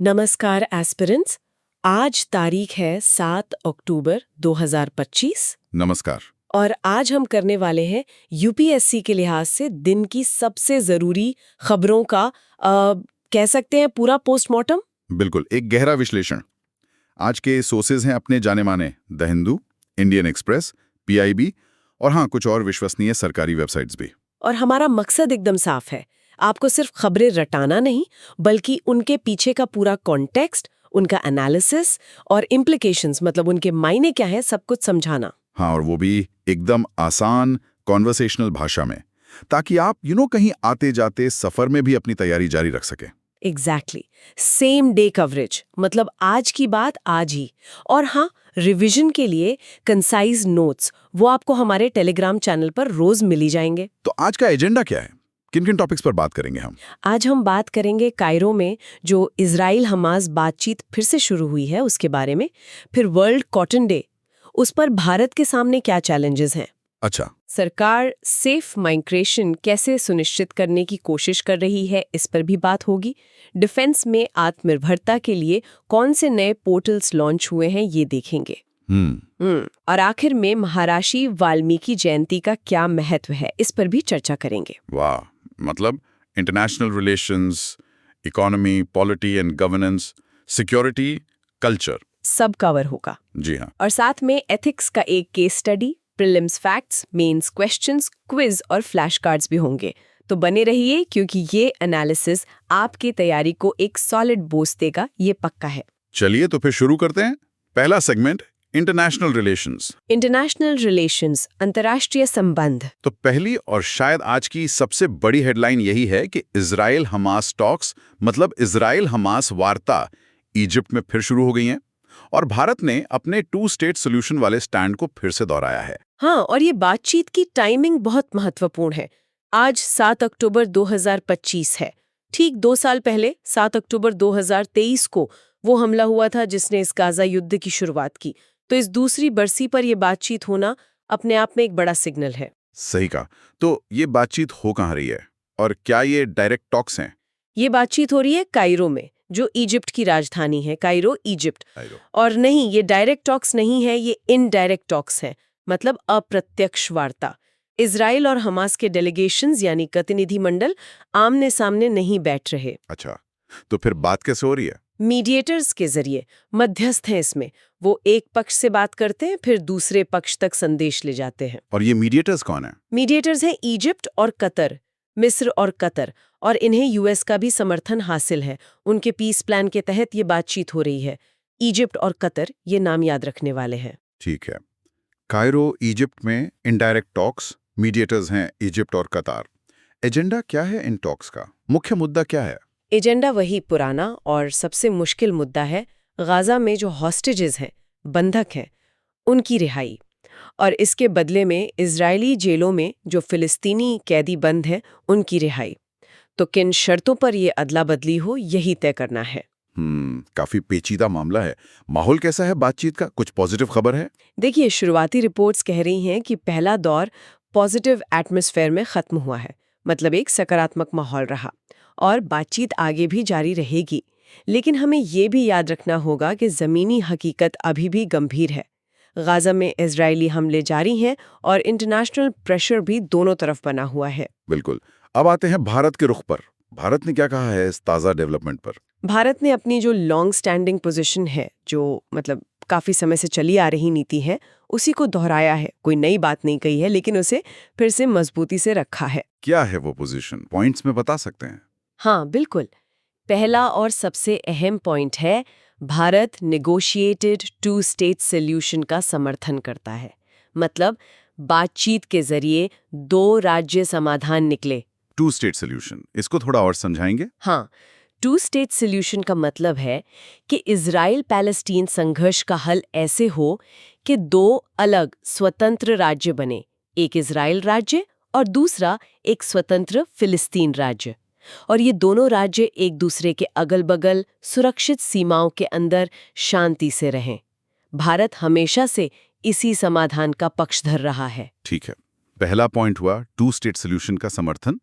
नमस्कार एस्पिरेंट्स। आज तारीख है 7 अक्टूबर 2025 नमस्कार। और आज हम करने वाले हैं यूपीएससी के लिहाज से दिन की सबसे ज़रूरी खबरों का कह सकते हैं पूरा पोस्टमार्टम। बिल्कुल, एक गहरा विश्लेषण। आज के सोर्सेज हैं अपने जाने माने the Hindu, Indian express, PIB और हाँ, कुछ और विश्वसनीय सरकारी वेबसाइट्स भी। और हमारा मकसद एकदम साफ है, आपको सिर्फ खबरें रटाना नहीं, बल्कि उनके पीछे का पूरा कॉन्टेक्स्ट, उनका एनालिसिस और इम्प्लीकेशंस, मतलब उनके मायने क्या है, सब कुछ समझाना। हाँ, और वो भी एकदम आसान कॉन्वर्सेशनल भाषा में, ताकि आप कहीं आते जाते सफर में भी अपनी तैयारी जारी रख सकें। एग्जैक्टली, सेम डे कवरेज, मतलब आज की बात आज ही। और हाँ, रिवीजन के लिए कंसाइज नोट्स वो आपको हमारे टेलीग्राम चैनल पर रोज मिली जाएंगे। तो आज का एजेंडा क्या है? किन किन टॉपिक्स पर बात करेंगे हम? आज हम बात करेंगे कायरो में जो इजराइल हमास बातचीत फिर से शुरू हुई है उसके बारे में, फिर वर्ल्ड कॉटन डे, उस पर भारत के सामने क्या चैलेंजेस हैं, अच्छा, सरकार सेफ माइग्रेशन कैसे सुनिश्चित करने की कोशिश कर रही है, इस पर भी बात होगी। डिफेंस में आत्मनिर्भरता के लिए कौन से नए पोर्टल्स लॉन्च हुए हैं ये देखेंगे। और आखिर में महर्षि वाल्मीकि जयंती का क्या महत्व है, इस पर भी चर्चा करेंगे। वाह, मतलब international relations, economy, polity and governance, security, culture, सब कवर होगा। जी हाँ। और साथ में एथिक्स का एक case study, prelims facts, mains questions, quiz और फ्लैश कार्ड्स भी होंगे। तो बने रहिए, क्योंकि ये एनालिसिस आपकी तैयारी को एक सॉलिड बूस्ट देगा, ये पक्का है। चलिए तो फिर शुरू करते हैं। पहला segment, international relations. International relations, अंतर्राष्ट्रीय संबंध। तो पहली और शायद आज की सबसे बड़ी हेडलाइन यही है कि इजराइल हमास टॉक्स, मतलब इजराइल हमास वार्ता, इजिप्ट में फिर शुरू हो गई हैं और भारत ने अपने टू स्टेट सोल्यूशन वाले स्टैंड को फिर से दोहराया है। हाँ, और ये बातचीत की टाइमिंग बहुत महत्वपूर्ण है। आज 7 अक्टूबर 2025 है। ठीक 2 साल पहले 7 अक्टूबर 2023 को वो हमला हुआ था जिसने इस गाजा युद्ध की शुरुआत की। तो इस दूसरी बरसी पर यह बातचीत होना अपने आप में एक बड़ा सिग्नल है। सही कहा। तो ये बातचीत हो कहाँ रही है और क्या ये डायरेक्ट टॉक्स हैं? ये बातचीत हो रही है कायरो में, जो इजिप्ट की राजधानी है, कायरो, इजिप्ट। और नहीं, ये डायरेक्ट टॉक्स नहीं है, ये इनडायरेक्ट टॉक्स है, मतलब अप्रत्यक्ष वार्ता। इजराइल और हमास के डेलीगेशंस यानी प्रतिनिधिमंडल आमने सामने नहीं बैठ रहे। अच्छा, तो फिर बात कैसे हो रही है? मीडिएटर्स के जरिए, मध्यस्थ हैं इसमें। वो एक पक्ष से बात करते हैं, फिर दूसरे पक्ष तक संदेश ले जाते हैं। और ये मीडिएटर्स कौन है? मीडिएटर्स हैं इजिप्ट और कतर, मिस्र और कतर, और इन्हें यूएस का भी समर्थन हासिल है। उनके पीस प्लान के तहत ये बातचीत हो रही है। इजिप्ट और कतर, ये नाम याद रखने वाले हैं। ठीक है। कायरो, इजिप्ट में इनडायरेक्ट टॉक्स, मीडिएटर्स हैं इजिप्ट और कतार। एजेंडा क्या है इन टॉक्स का? मुख्य मुद्दा क्या है? एजेंडा वही पुराना और सबसे मुश्किल मुद्दा है, गाजा में जो हॉस्टेजेस हैं, बंधक हैं, उनकी रिहाई। और इसके बदले में इजरायली जेलों में जो फिलिस्तीनी कैदी बंद हैं, उनकी रिहाई। तो किन शर्तों पर ये अदला बदली हो, यही तय करना है। काफी पेचीदा मामला है। माहौल कैसा है बातचीत का? कुछ पॉजिटिव खबर है? देखिए, शुरुआती रिपोर्ट्स कह रही हैं कि पहला दौर पॉजिटिव एटमॉस्फेयर में खत्म हुआ है, मतलब एक सकारात्मक माहौल रहा, और बातचीत आगे भी जारी रहेगी। लेकिन हमें ये भी याद रखना होगा कि ज़मीनी हकीकत अभी भी गंभीर है। गाजा में इजरायली हमले जारी हैं और इंटरनेशनल प्रेशर भी दोनों तरफ बना हुआ है। बिल्कुल। अब आते हैं भारत के रुख पर। भारत ने क्या कहा है इस ताज़ा डेवलपमेंट पर? भारत ने अपनी जो लॉन्ग स्टैंडिंग पोजीशन है, जो मतलब काफ़ी समय से चली आ रही नीति है, उसी को दोहराया है। कोई नई बात नहीं कही है, लेकिन उसे फिर से मजबूती से रखा है। क्या है वो पोजीशन? पॉइंट्स में बता सकते हैं? हाँ, बिल्कुल। पहला और सबसे अहम पॉइंट है, Bharat negotiated two state solution का समर्थन करता है। मतलब बातचीत के जरिए 2 राज्य समाधान निकले। टू स्टेट सोल्यूशन, इसको थोड़ा और समझाएंगे? हाँ, 2 स्टेट सॉल्यूशन का मतलब है कि इजराइल पैलेस्टीन संघर्ष का हल ऐसे हो कि 2 अलग स्वतंत्र राज्य बने, एक इजराइल राज्य और दूसरा एक स्वतंत्र फिलिस्तीन राज्य। और ये दोनों राज्य एक दूसरे के अगल-बगल सुरक्षित सीमाओं के अंदर शांति से रहें। भारत हमेशा से इसी समाधान का पक्षधर रहा है। ठीक है। पहला पॉइंट हुआ टू स्टेट सोल्यूशन का समर्थन,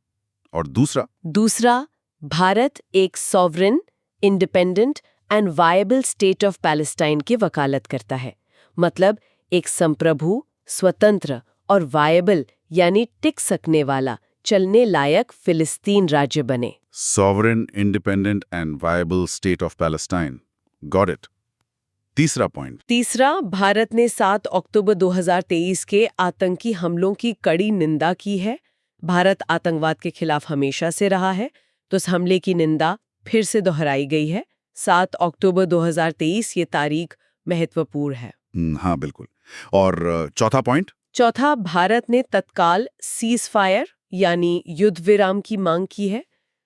और दूसरा? दूसरा, भारत एक sovereign, independent and viable state of Palestine की वकालत करता है। मतलब एक संप्रभु, स्वतंत्र और वायबल यानी टिक सकने वाला, चलने लायक फिलिस्तीन राज्य बने। Sovereign, independent and viable state of Palestine. Got it. तीसरा पॉइंट। तीसरा, भारत ने 7 अक्टूबर 2023 के आतंकी हमलों की कड़ी निंदा की है। भारत आतंकवाद के खिलाफ हमेशा से रहा है, तो इस हमले की निंदा फिर से दोहराई गई है। 7 अक्टूबर 2023 ये तारीख महत्वपूर्ण है। हाँ बिल्कुल। और चौथा पॉइंट। चौथा, भारत ने तत्काल सीज फायर यानी युद्ध विराम की मांग की है।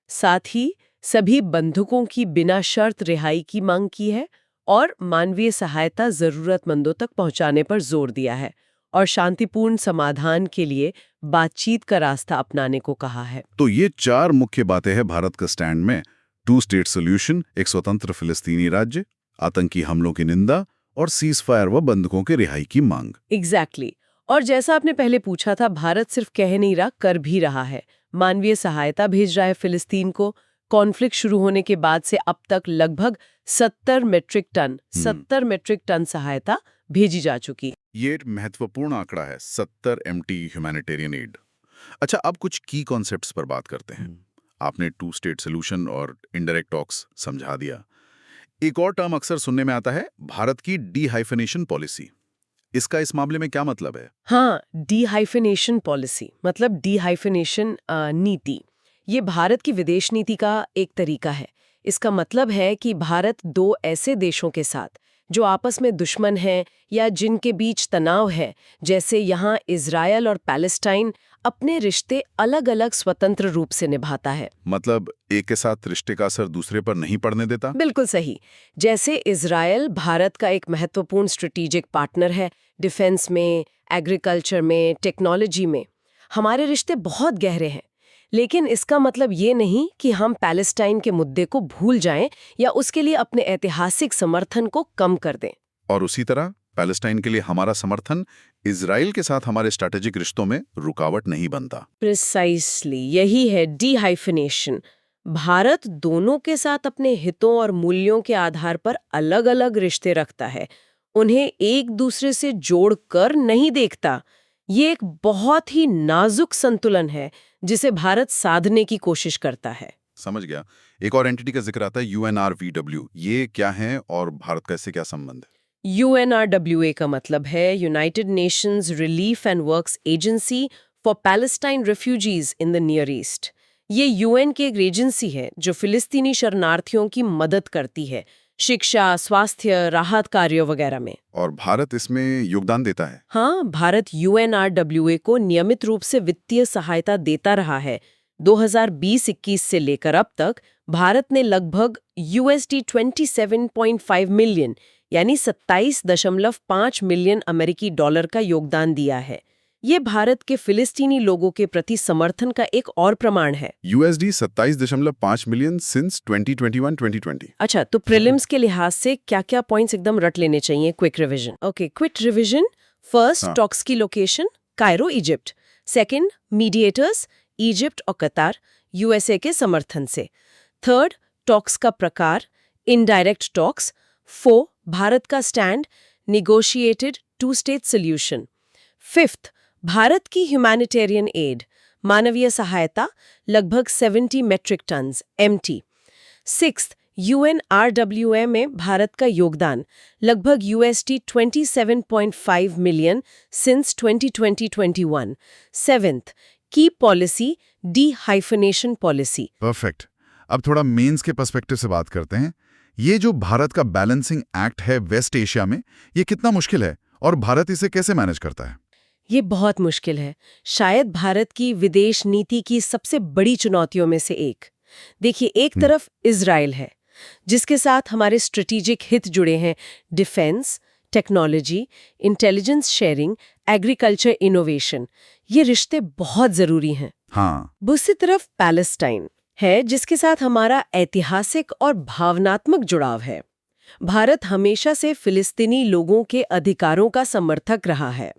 साथ ही सभी बंधकों की बिना शर्त रिहाई की मांग की है और मानवीय सहायता जरूरतमंदों तक पहुंचाने पर जोर दिया है और शांतिपूर्ण समाधान के लिए बातचीत का रास्ता अपनाने को कहा है। तो ये 4 मुख्य बातें हैं भारत का स्टैंड में। 2 स्टेट सोल्यूशन, एक स्वतंत्र फिलिस्तीनी राज्य, आतंकी हमलों की निंदा और सीज फायर व बंधकों के रिहाई की मांग। एग्जैक्टली। और जैसा आपने पहले पूछा था, भारत सिर्फ कह नहीं रहा, कर भी रहा है। मानवीय सहायता भेज रहा है फिलिस्तीन को। कॉन्फ्लिक्ट शुरू होने के बाद से अब तक लगभग 70 मेट्रिक टन सहायता भेजी जा चुकी। ये एक महत्वपूर्ण आंकड़ा है, 70 MT ह्यूमैनिटेरियन एड। अच्छा, अब कुछ की कॉन्सेप्ट्स पर बात करते हैं। आपने 2 स्टेट सोल्यूशन और इनडायरेक्ट टॉक्स समझा दिया। एक और टर्म अक्सर सुनने में आता है, भारत की डीहाइफेनेशन पॉलिसी। इसका इस मामले में क्या मतलब है? हाँ, डीहाइफेनेशन पॉलिसी मतलब डीहाइफेनेशन नीति। ये भारत की विदेश नीति का एक तरीका है। इसका मतलब है कि भारत 2 ऐसे देशों के साथ जो आपस में दुश्मन हैं या जिनके बीच तनाव है, जैसे यहाँ इजरायल और पैलेस्टाइन, अपने रिश्ते अलग अलग स्वतंत्र रूप से निभाता है। मतलब एक के साथ रिश्ते का असर दूसरे पर नहीं पड़ने देता? बिल्कुल सही। जैसे इजरायल भारत का एक महत्वपूर्ण स्ट्रेटेजिक पार्टनर है, डिफेंस में, एग्रीकल्चर में, टेक्नोलॉजी में। हमारे रिश्ते बहुत गहरे हैं, लेकिन इसका मतलब ये नहीं कि हम पैलेस्टाइन के मुद्दे को भूल जाएं या उसके लिए अपने ऐतिहासिक समर्थन को कम कर दें। और उसी तरह पैलेस्टाइन के लिए हमारा समर्थन इजराइल के साथ हमारे स्ट्रैटेजिक रिश्तों में रुकावट नहीं बनता। प्रिसाइसली यही है डीहाइफेनेशन। भारत दोनों के साथ अपने हितों और मूल्यों के आधार पर अलग-अलग रिश्ते रखता है, उन्हें एक दूसरे से जोड़कर नहीं देखता। ये एक बहुत ही नाजुक संतुलन है जिसे भारत साधने की कोशिश करता है। समझ गया। एक और एंटिटी का जिक्र आता है, UNRWA। ये क्या है और भारत का इससे क्या संबंध है? UNRWA का मतलब है United Nations relief and works agency for Palestine refugees in the near east. ये यूएन की एक एजेंसी है जो फिलिस्तीनी शरणार्थियों की मदद करती है, शिक्षा, स्वास्थ्य, राहत कार्यों वगैरह में। और भारत इसमें योगदान देता है? हाँ, भारत UNRWA को नियमित रूप से वित्तीय सहायता देता रहा है। 2020-21 से लेकर अब तक भारत ने लगभग $27.5 मिलियन यानी 27.5 मिलियन अमेरिकी डॉलर का योगदान दिया है। ये भारत के फिलिस्तीनी लोगों के प्रति समर्थन का एक और प्रमाण है। $27.5 मिलियन सिंस 2021-2020। अच्छा, तो प्रीलिम्स के लिहाज से क्या-क्या पॉइंट्स एकदम रट लेने चाहिए? Quick revision. Okay, quick revision. First, talks की location Cairo, Egypt. Second, mediators Egypt और कतार, USA के समर्थन से। थर्ड, टॉक्स का प्रकार इनडायरेक्ट टॉक्स। 4, भारत का stand negotiated 2 state solution. Fifth, Bharat की ह्यूमैनिटेरियन एड मानवीय सहायता लगभग 70 metric tons MT। Sixth, UNRWA में भारत का योगदान लगभग $27.5 मिलियन सिंस 2020-21। सेवेंथ, की पॉलिसी डीहाइफेनेशन पॉलिसी। परफेक्ट। अब थोड़ा मेंस के पर्सपेक्टिव से बात करते हैं। ये जो भारत का बैलेंसिंग एक्ट है वेस्ट एशिया में, ये कितना मुश्किल है और भारत इसे कैसे मैनेज करता है? ये बहुत मुश्किल है, शायद भारत की विदेश नीति की सबसे बड़ी चुनौतियों में से एक। देखिए, एक तरफ इजराइल है जिसके साथ हमारे स्ट्रेटेजिक हित जुड़े हैं, defence, technology, intelligence sharing, agriculture innovation. ये रिश्ते बहुत जरूरी हैं। हाँ। दूसरी तरफ पैलेस्टाइन है जिसके साथ हमारा ऐतिहासिक और भावनात्मक जुड़ाव है। भारत हमेशा से फिलिस्तीनी लोगों के अधिकारों का समर्थक रहा है।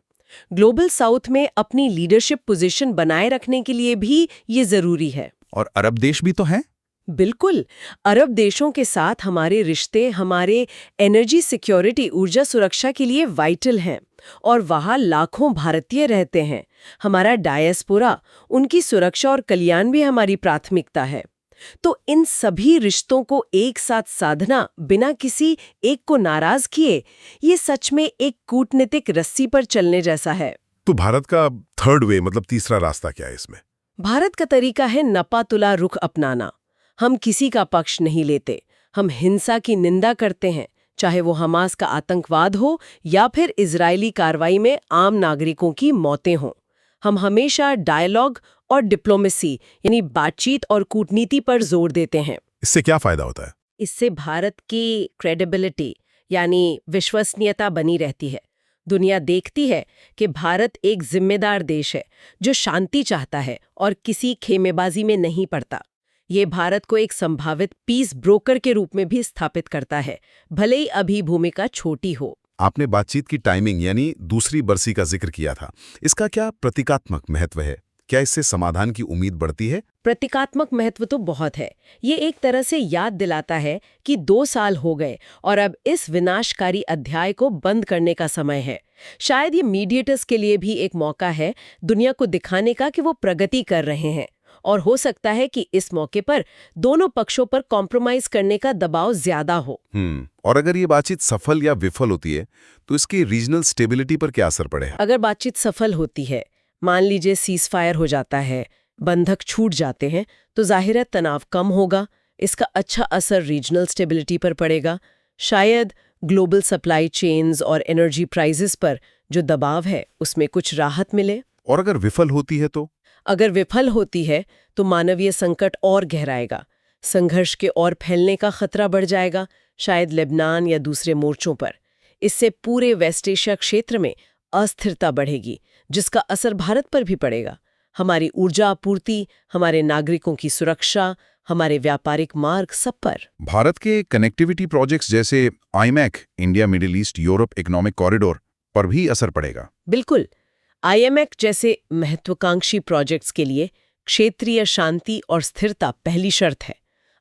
ग्लोबल साउथ में अपनी लीडरशिप पोजीशन बनाए रखने के लिए भी ये जरूरी है। और अरब देश भी तो हैं? बिल्कुल। अरब देशों के साथ हमारे रिश्ते हमारे एनर्जी सिक्योरिटी, ऊर्जा सुरक्षा के लिए वाइटल हैं और वहाँ लाखों भारतीय रहते हैं। हमारा डायस्पोरा, उनकी सुरक्षा और कल्याण भी हमारी प्राथमिकता है। तो इन सभी रिश्तों को एक साथ साधना बिना किसी एक को नाराज किए, ये सच में एक कूटनीतिक रस्सी पर चलने जैसा है। तो भारत का थर्ड वे मतलब तीसरा रास्ता क्या है इसमें? भारत का तरीका है नपा-तुला रुख अपनाना। हम किसी का पक्ष नहीं लेते, हम हिंसा की निंदा करते हैं, चाहे वो हमास का आतंकवाद हो या फिर इजरायली कार्रवाई में आम नागरिकों की मौतें हों। हम हमेशा डायलॉग और डिप्लोमेसी यानी बातचीत और कूटनीति पर जोर देते हैं। इससे क्या फायदा होता है? इससे भारत की क्रेडिबिलिटी यानी विश्वसनीयता बनी रहती है। दुनिया देखती है कि भारत एक जिम्मेदार देश है जो शांति चाहता है और किसी खेमेबाजी में नहीं पड़ता। ये भारत को एक संभावित पीस ब्रोकर के रूप में भी स्थापित करता है, भले ही अभी भूमिका छोटी हो। आपने बातचीत की टाइमिंग यानी दूसरी बरसी का जिक्र किया था। इसका क्या प्रतीकात्मक महत्व है? क्या इससे समाधान की उम्मीद बढ़ती है? प्रतीकात्मक महत्व तो बहुत है। ये एक तरह से याद दिलाता है कि 2 साल हो गए और अब इस विनाशकारी अध्याय को बंद करने का समय है। शायद ये मीडिएटर्स के लिए भी एक मौका है दुनिया को दिखाने का कि वो प्रगति कर रहे हैं, और हो सकता है कि इस मौके पर दोनों पक्षों पर कॉम्प्रोमाइज करने का दबाव ज्यादा हो। और अगर ये बातचीत सफल या विफल होती है तो इसकी रीजनल स्टेबिलिटी पर क्या असर पड़ेगा? अगर बातचीत सफल होती है, मान लीजिए सीज फायर हो जाता है, बंधक छूट जाते हैं, तो जाहिर है तनाव कम होगा। इसका अच्छा असर रीजनल स्टेबिलिटी पर पड़ेगा। शायद ग्लोबल सप्लाई चेन्स और एनर्जी प्राइसेस पर जो दबाव है उसमें कुछ राहत मिले। और अगर विफल होती है तो? अगर विफल होती है तो मानवीय संकट और गहराएगा, संघर्ष के और फैलने का खतरा बढ़ जाएगा, शायद लेबनान या दूसरे मोर्चों पर। इससे पूरे वेस्ट एशिया क्षेत्र में अस्थिरता बढ़ेगी, जिसका असर भारत पर भी पड़ेगा। हमारी ऊर्जा आपूर्ति, हमारे नागरिकों की सुरक्षा, हमारे व्यापारिक मार्ग, सब पर। भारत के कनेक्टिविटी प्रोजेक्ट्स जैसे iMac, India middle east Europe economic corridor पर भी असर पड़ेगा। बिल्कुल। आईएमएक जैसे महत्वाकांक्षी प्रोजेक्ट्स के लिए क्षेत्रीय शांति और स्थिरता पहली शर्त है।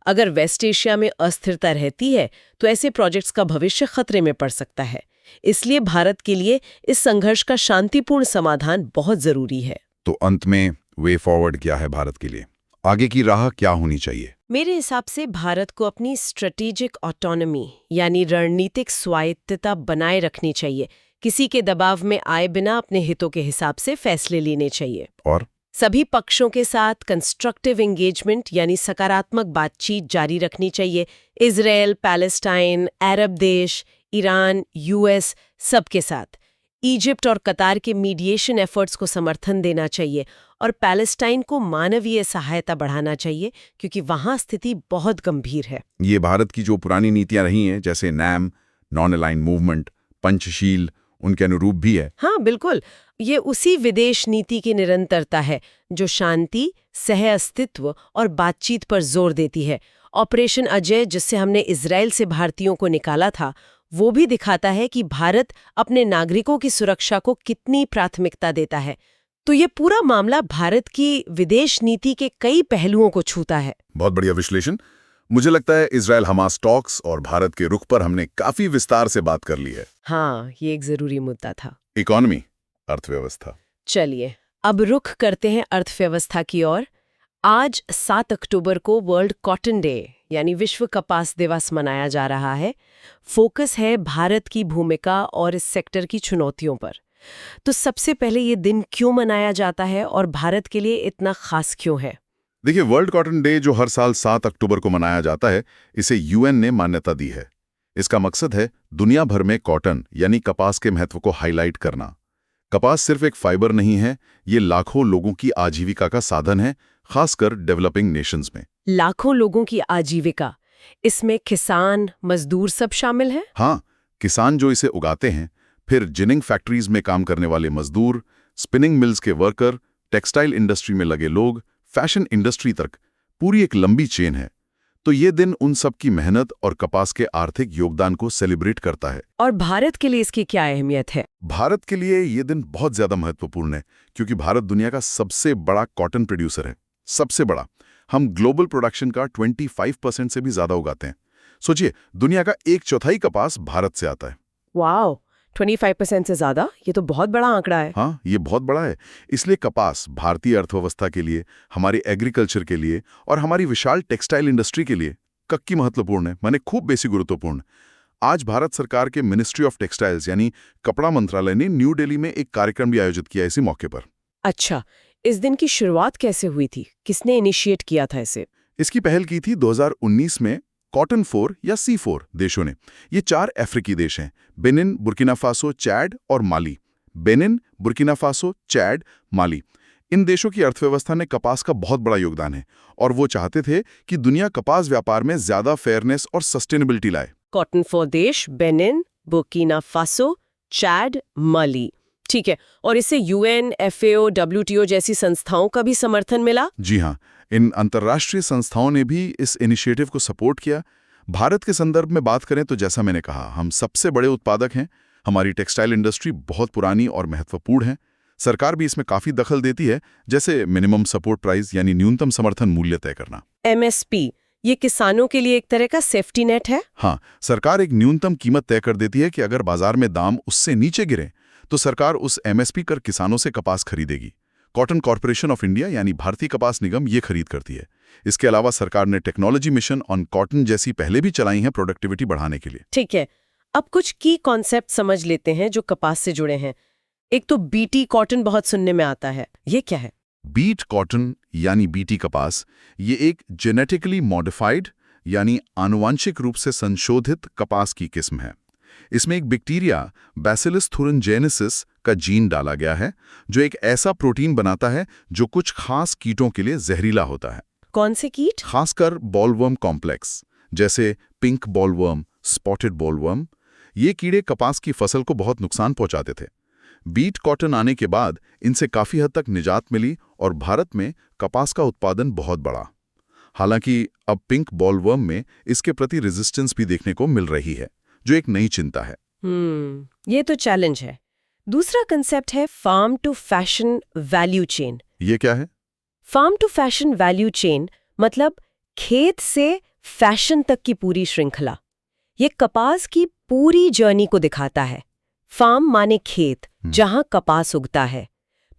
अगर वेस्ट एशिया में अस्थिरता रहती है तो ऐसे प्रोजेक्ट्स का भविष्य खतरे में पड़ सकता है। इसलिए भारत के लिए इस संघर्ष का शांतिपूर्ण समाधान बहुत जरूरी है। तो अंत में वे फॉरवर्ड क्या है भारत के लिए? आगे की राह क्या होनी चाहिए? मेरे हिसाब से भारत को अपनी स्ट्रेटेजिक ऑटोनॉमी यानी रणनीतिक स्वायत्तता बनाए रखनी चाहिए। किसी के दबाव में आए बिना अपने हितों के हिसाब से फैसले लेने चाहिए। और सभी पक्षों के साथ कंस्ट्रक्टिव एंगेजमेंट यानी सकारात्मक बातचीत जारी रखनी चाहिए। इजराइल, पैलेस्टाइन, अरब देश, ईरान, यूएस, सबके साथ। इजिप्ट और कतार के मीडिएशन एफर्ट्स को समर्थन देना चाहिए और पैलेस्टाइन को मानवीय सहायता बढ़ाना चाहिए, क्योंकि वहां स्थिति बहुत गंभीर है। ये भारत की जो पुरानी नीतियां रही हैं जैसे NAM, non aligned movement, Panchsheel, उनके अनुरूप भी है। हाँ बिल्कुल, ये उसी विदेश नीति की निरंतरता है जो शांति, सह अस्तित्व और बातचीत पर जोर देती है। ऑपरेशन अजय, जिससे हमने इजराइल से भारतीयों को निकाला था, वो भी दिखाता है कि भारत अपने नागरिकों की सुरक्षा को कितनी प्राथमिकता देता है। तो ये पूरा मामला भारत की विदेश नीति के कई पहलुओं को छूता है। बहुत बढ़िया विश्लेषण। मुझे लगता है इजराइल हमास टॉक्स और भारत के रुख पर हमने काफी विस्तार से बात कर ली है। हाँ, ये एक जरूरी मुद्दा था। इकोनॉमी, अर्थव्यवस्था। चलिए अब रुख करते हैं अर्थव्यवस्था की ओर। आज 7 अक्टूबर को वर्ल्ड कॉटन डे यानी विश्व कपास दिवस मनाया जा रहा है। फोकस है भारत की भूमिका और इस सेक्टर की चुनौतियों पर। तो सबसे पहले ये दिन क्यों मनाया जाता है और भारत के लिए इतना खास क्यों है? देखिए, वर्ल्ड कॉटन डे जो हर साल 7 अक्टूबर को मनाया जाता है, इसे यूएन ने मान्यता दी है। इसका मकसद है दुनिया भर में कॉटन यानी कपास के महत्व को हाईलाइट करना। कपास सिर्फ एक फाइबर नहीं है, ये लाखों लोगों की आजीविका का साधन है, खासकर डेवलपिंग नेशंस में। लाखों लोगों की आजीविका, इसमें किसान, मजदूर सब शामिल हैं? हाँ, किसान जो इसे उगाते हैं, फिर जिनिंग फैक्ट्रीज में काम करने वाले मजदूर, स्पिनिंग मिल्स के वर्कर, टेक्सटाइल इंडस्ट्री में लगे लोग, फैशन इंडस्ट्री तक, पूरी एक लंबी चेन है। तो ये दिन उन सब की मेहनत और कपास के आर्थिक योगदान को सेलिब्रेट करता है। और भारत के लिए इसकी क्या अहमियत है? भारत के लिए ये दिन बहुत ज्यादा महत्वपूर्ण है, क्योंकि भारत दुनिया का सबसे बड़ा कॉटन प्रोड्यूसर है। सबसे बड़ा। हम ग्लोबल प्रोडक्शन का 25% से भी ज्यादा उगाते हैं। सोचिए, दुनिया का 1/4 कपास भारत से आता है। वाओ, 25% से ज्यादा? ये तो बहुत बड़ा आंकड़ा है। हाँ, ये बहुत बड़ा है। इसलिए कपास भारतीय अर्थव्यवस्था के लिए, हमारी एग्रीकल्चर के लिए और हमारी विशाल टेक्सटाइल इंडस्ट्री के लिए कक्की महत्वपूर्ण है, माने खूब बेसी गुरुत्वपूर्ण। आज भारत सरकार के मिनिस्ट्री ऑफ टेक्सटाइल्स यानी कपड़ा मंत्रालय ने न्यू दिल्ली में एक कार्यक्रम भी आयोजित किया इसी मौके पर। अच्छा, इस दिन की शुरुआत कैसे हुई थी? किसने इनिशिएट किया था इसे? इसकी पहल की थी 2019 में कॉटन 4 या C4 देशों ने। ये 4 अफ्रीकी देश हैं, बेनिन, बुर्किना फासो, चैड और माली। बेनिन, बुर्किना फासो, चैड, माली। इन देशों की अर्थव्यवस्था में कपास का बहुत बड़ा योगदान है और वो चाहते थे कि दुनिया कपास व्यापार में ज्यादा फेयरनेस और सस्टेनेबिलिटी लाए। कॉटन 4 देश बेनिन, बुर्किना फासो, चैड, माली। ठीक है, और इससे UN, FAO, WTO जैसी संस्थाओं का भी समर्थन मिला? जी हाँ, इन अंतर्राष्ट्रीय संस्थाओं ने भी इस इनिशिएटिव को सपोर्ट किया। भारत के संदर्भ में बात करें तो जैसा मैंने कहा, हम सबसे बड़े उत्पादक हैं। हमारी टेक्सटाइल इंडस्ट्री बहुत पुरानी और महत्वपूर्ण है। सरकार भी इसमें काफी दखल देती है, जैसे मिनिमम सपोर्ट प्राइस यानी न्यूनतम समर्थन मूल्य तय करना। MSP, ये किसानों के लिए एक तरह का सेफ्टी नेट है? हाँ, सरकार एक न्यूनतम कीमत तय कर देती है कि अगर बाजार में दाम उससे नीचे गिरे तो सरकार उस MSP कर किसानों से कपास खरीदेगी। कॉटन कॉर्पोरेशन ऑफ इंडिया यानी भारतीय कपास निगम ये खरीद करती है। इसके अलावा सरकार ने टेक्नोलॉजी मिशन ऑन कॉटन जैसी पहले भी चलाई हैं प्रोडक्टिविटी बढ़ाने के लिए। ठीक है, अब कुछ की कॉन्सेप्ट समझ लेते हैं जो कपास से जुड़े हैं। एक तो BT कॉटन बहुत सुनने में आता है, ये क्या है? बीट कॉटन यानी BT कपास, ये एक जेनेटिकली मॉडिफाइड यानी आनुवांशिक रूप से संशोधित कपास की किस्म है। इसमें एक बैक्टीरिया बैसिलस thuringiensis का जीन डाला गया है, जो एक ऐसा प्रोटीन बनाता है जो कुछ खास कीटों के लिए जहरीला होता है। कौन से कीट? खासकर बॉलवर्म कॉम्प्लेक्स, जैसे पिंक बॉलवर्म, स्पॉटेड बॉलवर्म। ये कीड़े कपास की फसल को बहुत नुकसान पहुंचाते थे। बीट कॉटन आने के बाद इनसे काफी हद तक निजात मिली और भारत में कपास का उत्पादन बहुत बढ़ा। हालांकि अब पिंक बॉलवर्म में इसके प्रति रेजिस्टेंस भी देखने को मिल रही है, जो एक नई चिंता है। ये तो चैलेंज है। दूसरा कंसेप्ट है farm to fashion value chain. ये क्या है? Farm to fashion value chain मतलब खेत से फैशन तक की पूरी श्रृंखला। ये कपास की पूरी जर्नी को दिखाता है। फार्म माने खेत, जहां कपास उगता है।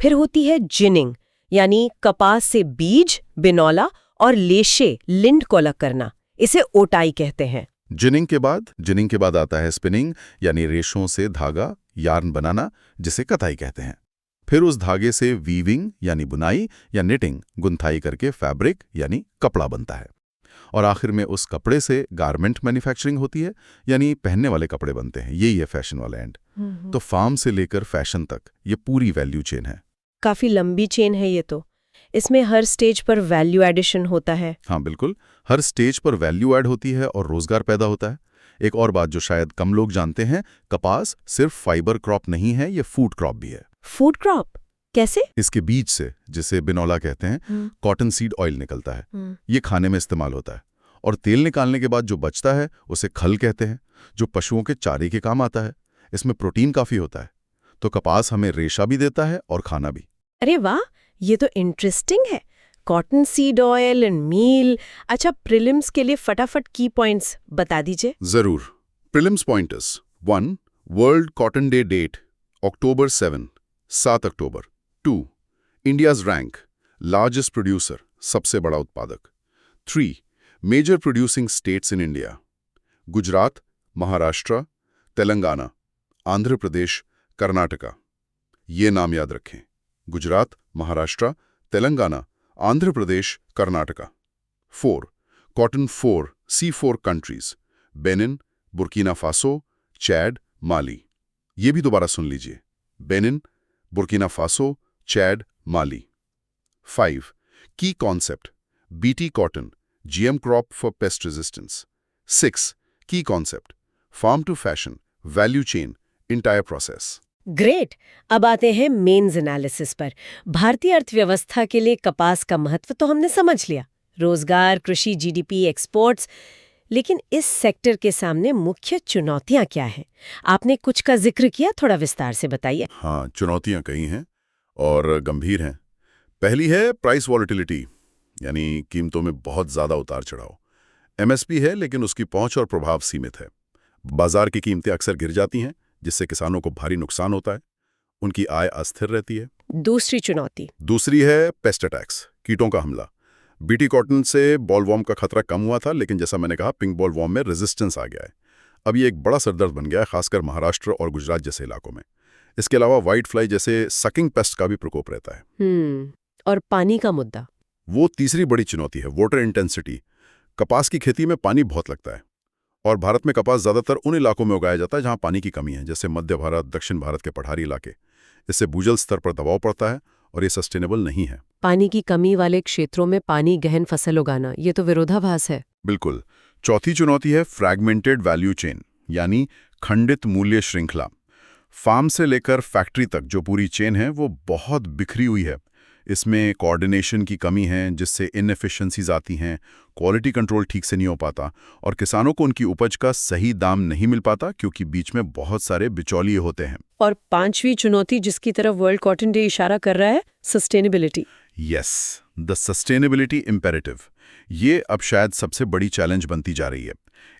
फिर होती है जिनिंग, यानी कपास से बीज, बिनौला और लेशे, लिंड को अलग करना। इसे ओटाई कहते हैं। जिनिंग के बाद आता है स्पिनिंग, यानी रेशों से धागा, यार्न बनाना, जिसे कताई कहते हैं। फिर उस धागे से वीविंग यानी बुनाई या निटिंग, गुंथाई करके फैब्रिक यानी कपड़ा बनता है। और आखिर में उस कपड़े से गारमेंट मैन्युफैक्चरिंग होती है, यानी पहनने वाले कपड़े बनते हैं। यही है फैशन वाला एंड। तो फार्म से लेकर फैशन तक ये पूरी वैल्यू चेन है। काफी लंबी चेन है ये तो। इसमें हर स्टेज पर वैल्यू एडिशन होता है। हाँ बिल्कुल, हर स्टेज पर वैल्यू ऐड होती है और रोजगार पैदा होता है। एक और बात जो शायद कम लोग जानते हैं, कपास सिर्फ फाइबर क्रॉप नहीं है, ये फूड क्रॉप भी है। फूड क्रॉप कैसे? इसके बीज से, जिसे बिनौला कहते हैं, कॉटन सीड ऑयल निकलता है। ये खाने में इस्तेमाल होता है और तेल निकालने के बाद जो बचता है उसे खल कहते हैं, जो पशुओं के चारे के काम आता है। इसमें प्रोटीन काफी होता है। तो कपास हमें रेशा भी देता है और खाना भी। अरे वाह, ये तो इंटरेस्टिंग है। कॉटन सीड ऑयल एंड मील। अच्छा, प्रीलिम्स के लिए फटाफट की पॉइंट्स बता दीजिए। जरूर। Prelims pointers. 1. World cotton day date October 7, 7 अक्टूबर। 2. इंडियाज रैंक, लार्जेस्ट प्रोड्यूसर, सबसे बड़ा उत्पादक। 3. Major producing states in India, Gujarat, Maharashtra, Telangana, Andhra Pradesh, Karnataka. ये नाम याद रखें, Gujarat, Maharashtra, Telangana, Andhra Pradesh, Karnataka. 4. Cotton 4 C4 countries, Benin, Burkina Faso, Chad, Mali. ये भी दोबारा सुन लीजिए, Benin, Burkina Faso, Chad, Mali. 5. Key concept, BT cotton, GM crop for pest resistance. 6. की concept, farm to fashion, value chain, entire process. Great. अब आते हैं mains analysis पर। भारतीय अर्थव्यवस्था के लिए कपास का महत्व तो हमने समझ लिया, रोजगार, कृषि, GDP, एक्सपोर्ट्स। लेकिन इस सेक्टर के सामने मुख्य चुनौतियां क्या हैं? आपने कुछ का जिक्र किया, थोड़ा विस्तार से बताइए। हाँ, चुनौतियां कई हैं और गंभीर हैं। पहली है प्राइस वॉलेटिलिटी, यानी कीमतों में बहुत ज़्यादा उतार चढ़ाव। एमएसपी है लेकिन उसकी पहुंच और प्रभाव सीमित है। बाजार की कीमतें अक्सर गिर जाती हैं, जिससे किसानों को भारी नुकसान होता है। उनकी आय अस्थिर रहती है। दूसरी चुनौती। दूसरी है पेस्ट अटैक्स, कीटों का हमला। बीटी कॉटन से बॉलवॉर्म का खतरा कम हुआ था, लेकिन जैसा मैंने कहा पिंक बॉलवॉर्म में रेजिस्टेंस आ गया है। अब ये एक बड़ा सरदर्द बन गया है, खासकर महाराष्ट्र और गुजरात जैसे इलाकों में। इसके अलावा व्हाइट फ्लाई जैसे सकिंग पेस्ट का भी प्रकोप रहता है। और पानी का मुद्दा। वो तीसरी बड़ी चुनौती है, वाटर इंटेंसिटी। कपास की खेती में पानी बहुत लगता है, और भारत में कपास ज़्यादातर उन इलाकों में उगाया जाता है जहां पानी की कमी है, जैसे मध्य भारत, दक्षिण भारत के पठारी इलाके। इससे भूजल स्तर पर दबाव पड़ता है और ये सस्टेनेबल नहीं है। पानी की कमी वाले क्षेत्रों में पानी गहन फसल उगाना, ये तो विरोधाभास है। बिल्कुल। चौथी चुनौती है फ्रैगमेंटेड वैल्यू चेन, यानी खंडित मूल्य श्रृंखला। फार्म से लेकर फैक्ट्री तक जो पूरी चेन है वो बहुत बिखरी हुई है। इसमें कोऑर्डिनेशन की कमी है, जिससे इनएफिशिएंसीज आती हैं, क्वालिटी कंट्रोल ठीक से नहीं हो पाता और किसानों को उनकी उपज का सही दाम नहीं मिल पाता क्योंकि बीच में बहुत सारे बिचौलिए होते हैं। और पांचवी चुनौती जिसकी तरफ वर्ल्ड कॉटन डे इशारा कर रहा है, sustainability. Yes, the sustainability imperative. ये अब शायद सबसे बड़ी चैलेंज बनती जा रही है।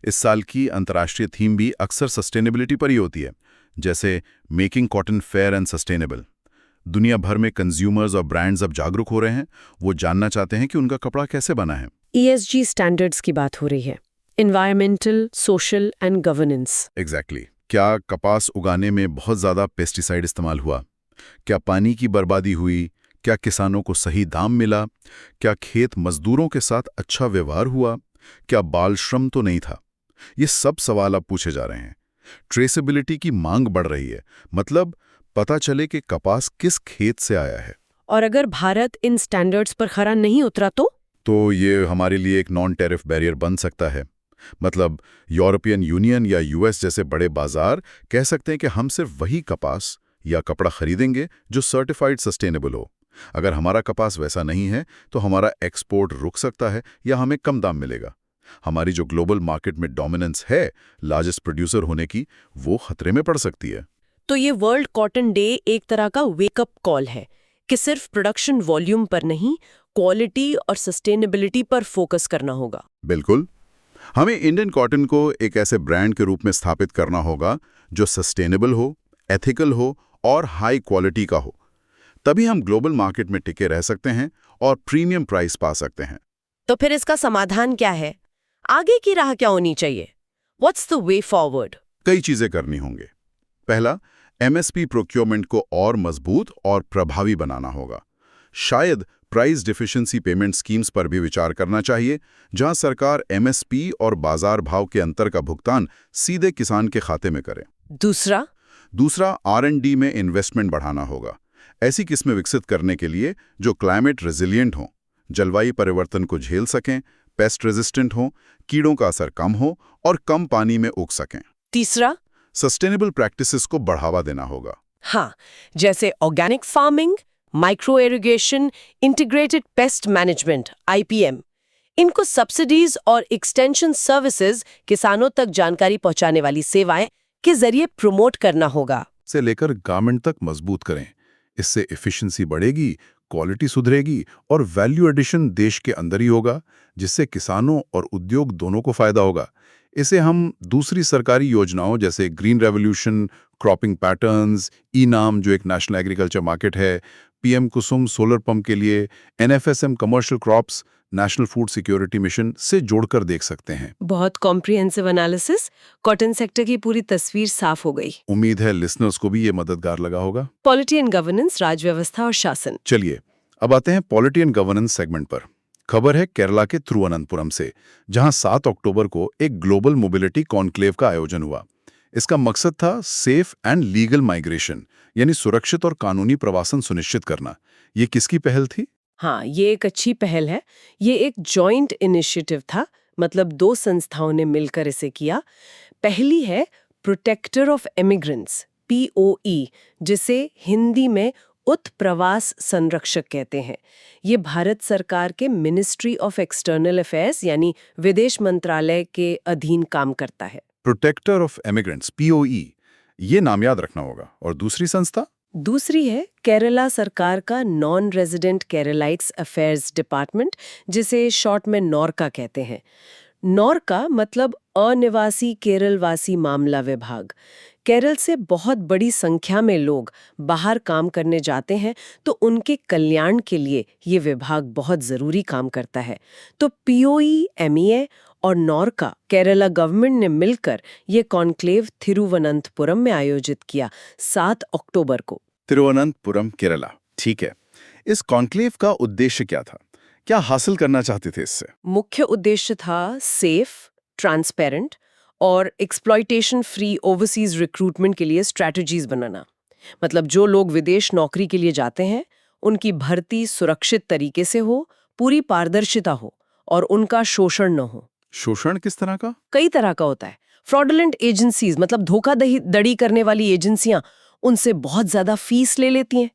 इस साल की अंतर्राष्ट्रीय थीम भी अक्सर सस्टेनेबिलिटी पर ही होती है, जैसे making cotton fair and sustainable. दुनिया भर में कंज्यूमर्स और ब्रांड्स अब जागरूक हो रहे हैं। वो जानना चाहते हैं कि उनका कपड़ा कैसे बना है। ESG स्टैंडर्ड्स की बात हो रही है, environmental, social and governance. Exactly. क्या कपास उगाने में बहुत ज़्यादा पेस्टिसाइड इस्तेमाल हुआ? क्या पानी की बर्बादी हुई? क्या किसानों को सही दाम मिला? क्या खेत मजदूरों के साथ अच्छा व्यवहार हुआ? क्या बाल श्रम तो नहीं था? ये सब सवाल अब पूछे जा रहे हैं। ट्रेसेबिलिटी की मांग बढ़ रही है, मतलब पता चले कि कपास किस खेत से आया है। और अगर भारत इन स्टैंडर्ड्स पर खरा नहीं उतरा तो ये हमारे लिए एक नॉन टैरिफ बैरियर बन सकता है। मतलब यूरोपियन यूनियन या यूएस जैसे बड़े बाजार कह सकते हैं कि हम सिर्फ वही कपास या कपड़ा खरीदेंगे जो सर्टिफाइड सस्टेनेबल हो। अगर हमारा कपास वैसा नहीं है तो हमारा एक्सपोर्ट रुक सकता है या हमें कम दाम मिलेगा। हमारी जो ग्लोबल मार्केट में डोमिनेंस है, लार्जेस्ट प्रोड्यूसर होने की, वो खतरे में पड़ सकती है। तो ये वर्ल्ड कॉटन डे एक तरह का वेकअप कॉल है कि सिर्फ प्रोडक्शन वॉल्यूम पर नहीं, क्वालिटी और सस्टेनेबिलिटी पर फोकस करना होगा। बिल्कुल। हमें इंडियन कॉटन को एक ऐसे ब्रांड के रूप में स्थापित करना होगा जो सस्टेनेबल हो, एथिकल हो और हाई क्वालिटी का हो। तभी हम ग्लोबल मार्केट में टिके रह सकते हैं और प्रीमियम प्राइस पा सकते हैं। तो फिर इसका समाधान क्या है? आगे की राह क्या होनी चाहिए? What's the way forward? कई चीजें करनी होंगी। पहला, एमएसपी प्रोक्योरमेंट को और मजबूत और प्रभावी बनाना होगा। शायद प्राइस डिफिशिएंसी पेमेंट स्कीम्स पर भी विचार करना चाहिए, जहां सरकार एमएसपी और बाजार भाव के अंतर का भुगतान सीधे किसान के खाते में करे। दूसरा, R&D में इन्वेस्टमेंट बढ़ाना होगा। ऐसी किस्में विकसित करने के लिए जो क्लाइमेट रेजिलिएंट हों, जलवायु परिवर्तन को झेल सकें, पेस्ट रेजिस्टेंट हों, कीड़ों का असर कम हो और कम पानी में उग सकें। तीसरा, सस्टेनेबल प्रैक्टिसेस को बढ़ावा देना होगा। हाँ, जैसे organic farming, micro irrigation, integrated pest management (IPM). इनको सब्सिडीज और एक्सटेंशन सर्विसेज, किसानों तक जानकारी पहुंचाने वाली सेवाएं के जरिए प्रमोट करना होगा। से लेकर गारमेंट तक मजबूत करें। इससे एफिशिएंसी बढ़ेगी, क्वालिटी सुधरेगी और वैल्यू एडिशन देश के अंदर ही होगा, जिससे किसानों और उद्योग दोनों को फायदा होगा। इसे हम दूसरी सरकारी योजनाओं जैसे green revolution, cropping patterns, e-NAM जो एक नेशनल एग्रीकल्चर मार्केट है, PM कुसुम सोलर पंप के लिए, NFSM commercial crops, national food security mission से जोड़कर देख सकते हैं। बहुत कॉम्प्रिहेंसिव एनालिसिस, कॉटन सेक्टर की पूरी तस्वीर साफ हो गई। उम्मीद है लिसनर्स को भी ये मददगार लगा होगा। पॉलिटी एंड गवर्नेंस, राज व्यवस्था और शासन। चलिए अब आते हैं पॉलिटी एंड गवर्नेंस सेगमेंट पर। खबर है केरला के तिरुवनंतपुरम से, जहां 7 अक्टूबर को एक ग्लोबल मोबिलिटी कॉन्क्लेव का आयोजन हुआ। इसका मकसद था सेफ एंड लीगल माइग्रेशन, यानी सुरक्षित और कानूनी प्रवासन सुनिश्चित करना। ये किसकी पहल थी? हाँ, ये एक अच्छी पहल है। ये एक जॉइंट इनिशिएटिव था, मतलब 2 संस्थाओं ने मिलकर इसे किया। पहली है प्रोटेक्टर ऑफ इमिग्रेंट्स (POE), जिसे हिंदी में उत्प्रवास संरक्षक कहते हैं। ये भारत सरकार के मिनिस्ट्री ऑफ एक्सटर्नल अफेयर्स यानी विदेश मंत्रालय के अधीन काम करता है। प्रोटेक्टर ऑफ इमिग्रेंट्स, POE, ये नाम याद रखना होगा। और दूसरी संस्था? दूसरी है केरला सरकार का non resident Keralites affairs department, जिसे शॉर्ट में नॉर्का कहते हैं। नॉर्का मतलब अनिवासी केरलवासी मामला विभाग। केरल से बहुत बड़ी संख्या में लोग बाहर काम करने जाते हैं, तो उनके कल्याण के लिए ये विभाग बहुत जरूरी काम करता है। तो पीओई, एमईए और नॉर्का, केरला गवर्नमेंट ने मिलकर ये कॉन्क्लेव थिरुवनंतपुरम में आयोजित किया 7 अक्टूबर को। तिरुवनंतपुरम, केरला, ठीक है। इस कॉन्क्लेव का उद्देश्य क्या था? क्या हासिल करना चाहते थे इससे? मुख्य उद्देश्य था सेफ, ट्रांसपेरेंट और एक्सप्लॉयटेशन फ्री ओवरसीज रिक्रूटमेंट के लिए स्ट्रैटेजीज बनाना। मतलब जो लोग विदेश नौकरी के लिए जाते हैं, उनकी भर्ती सुरक्षित तरीके से हो, पूरी पारदर्शिता हो और उनका शोषण न हो। शोषण किस तरह का? कई तरह का होता है। फ्रॉडुलेंट एजेंसीज मतलब धोखाधड़ी करने वाली एजेंसियां उनसे बहुत ज्यादा फीस ले लेती हैं,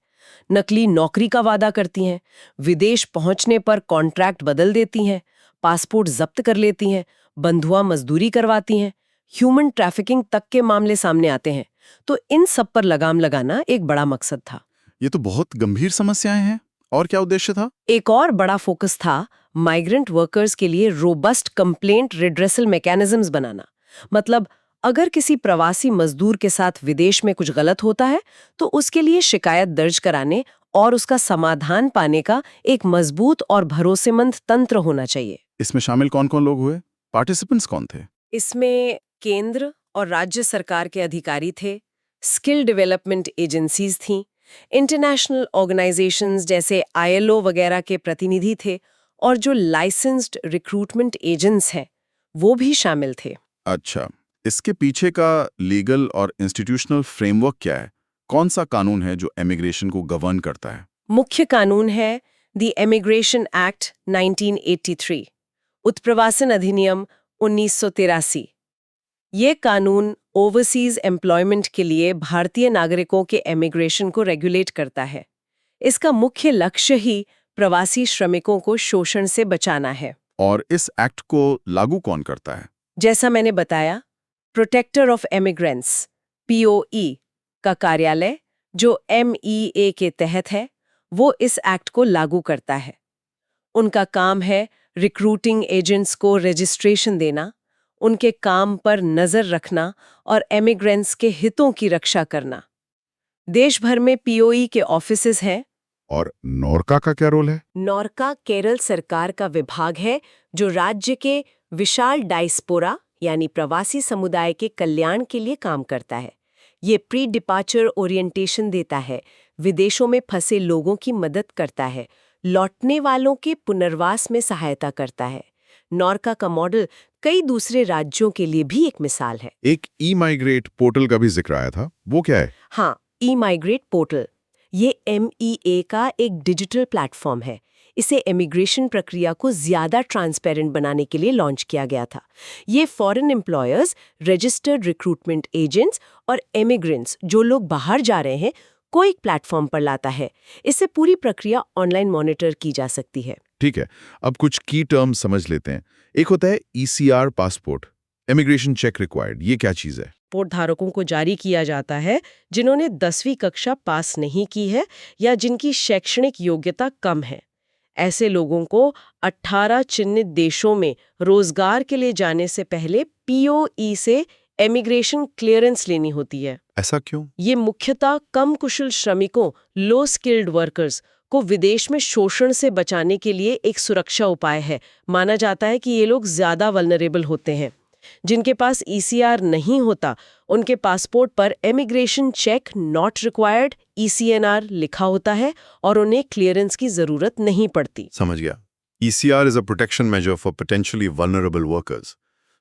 नकली नौकरी का वादा करती हैं, विदेश पहुंचने पर कॉन्ट्रैक्ट बदल देती हैं, पासपोर्ट जब्त कर लेती हैं, बंधुआ मजदूरी करवाती हैं, ह्यूमन ट्रैफिकिंग तक के मामले सामने आते हैं। तो इन सब पर लगाम लगाना एक बड़ा मकसद था। ये तो बहुत गंभीर समस्याएं हैं। और क्या उद्देश्य था? एक और बड़ा फोकस था माइग्रेंट वर्कर्स के लिए रोबस्ट कंप्लेंट रिड्रेसल मैकेनिज्म्स बनाना। मतलब अगर किसी प्रवासी मजदूर के साथ विदेश में कुछ गलत होता है, तो उसके लिए शिकायत दर्ज कराने और उसका समाधान पाने का एक मजबूत और भरोसेमंद तंत्र होना चाहिए। इसमें शामिल कौन-कौन लोग हुए? पार्टिसिपेंट्स कौन थे? इसमें केंद्र और राज्य सरकार के अधिकारी थे, स्किल डेवलपमेंट एजेंसीज थीं, इंटरनेशनल ऑर्गेनाइजेशंस जैसे आईएलओ वगैरह के प्रतिनिधि थे, और जो लाइसेंस्ड रिक्रूटमेंट एजेंट्स हैं वो भी शामिल थे। अच्छा, इसके पीछे का लीगल और इंस्टीट्यूशनल फ्रेमवर्क क्या है? कौन सा कानून है जो इमिग्रेशन को गवर्न करता है? मुख्य कानून है द इमिग्रेशन एक्ट 1983, उत्प्रवासन अधिनियम 1983। ये कानून ओवरसीज एम्प्लॉयमेंट के लिए भारतीय नागरिकों के इमिग्रेशन को रेगुलेट करता है। इसका मुख्य लक्ष्य ही प्रवासी श्रमिकों को शोषण से बचाना है। और इस एक्ट को लागू कौन करता है? जैसा मैंने बताया, प्रोटेक्टर ऑफ इमिग्रेंट्स पीओई का कार्यालय, जो एमईए के तहत है, वो इस एक्ट को लागू करता है। उनका काम है रिक्रूटिंग एजेंट्स को रजिस्ट्रेशन देना, उनके काम पर नजर रखना और इमिग्रेंट्स के हितों की रक्षा करना। देश भर में पीओई के ऑफिसेज हैं। और नॉर्का का क्या रोल है? नॉर्का केरल सरकार का विभाग है जो राज्य के विशाल डायस्पोरा यानी प्रवासी समुदाय के कल्याण के लिए काम करता है। ये प्री डिपार्चर ओरिएंटेशन देता है, विदेशों में फंसे लोगों की मदद करता है, लौटने वालों के पुनर्वास में सहायता करता है। नॉर्का का मॉडल कई दूसरे राज्यों के लिए भी एक मिसाल है। एक ई-माइग्रेट पोर्टल का भी जिक्र आया था, वो क्या है? हाँ, ई-माइग्रेट पोर्टल ये एमईए का एक डिजिटल प्लेटफॉर्म है। इसे इमिग्रेशन प्रक्रिया को ज्यादा ट्रांसपेरेंट बनाने के लिए लॉन्च किया गया था। ये foreign employers, registered recruitment agents और इमिग्रेंट्स जो लोग बाहर जा रहे हैं को एक प्लेटफॉर्म पर लाता है। इससे पूरी प्रक्रिया ऑनलाइन मॉनिटर की जा सकती है। ठीक है, अब कुछ की टर्म्स समझ लेते हैं। एक होता है ECR passport, immigration check required. ये क्या चीज़ है? पासपोर्ट धारकों को जारी किया जाता है जिन्होंने 10वीं कक्षा पास नहीं की है या जिनकी शैक्षणिक योग्यता कम है। ऐसे लोगों को 18 चिन्हित देशों में रोजगार के लिए जाने से पहले पीओई से इमिग्रेशन क्लियरेंस लेनी होती है। ऐसा क्यों? ये मुख्यतः कम कुशल श्रमिकों, लो स्किल्ड वर्कर्स को विदेश में शोषण से बचाने के लिए एक सुरक्षा उपाय है। माना जाता है कि ये लोग ज्यादा वल्नरेबल होते हैं। जिनके पास ईसीआर नहीं होता, उनके पासपोर्ट पर immigration check not required ECNR लिखा होता है और उन्हें क्लियरेंस की जरूरत नहीं पड़ती। समझ गया। ECR is a protection major for potentially vulnerable workers.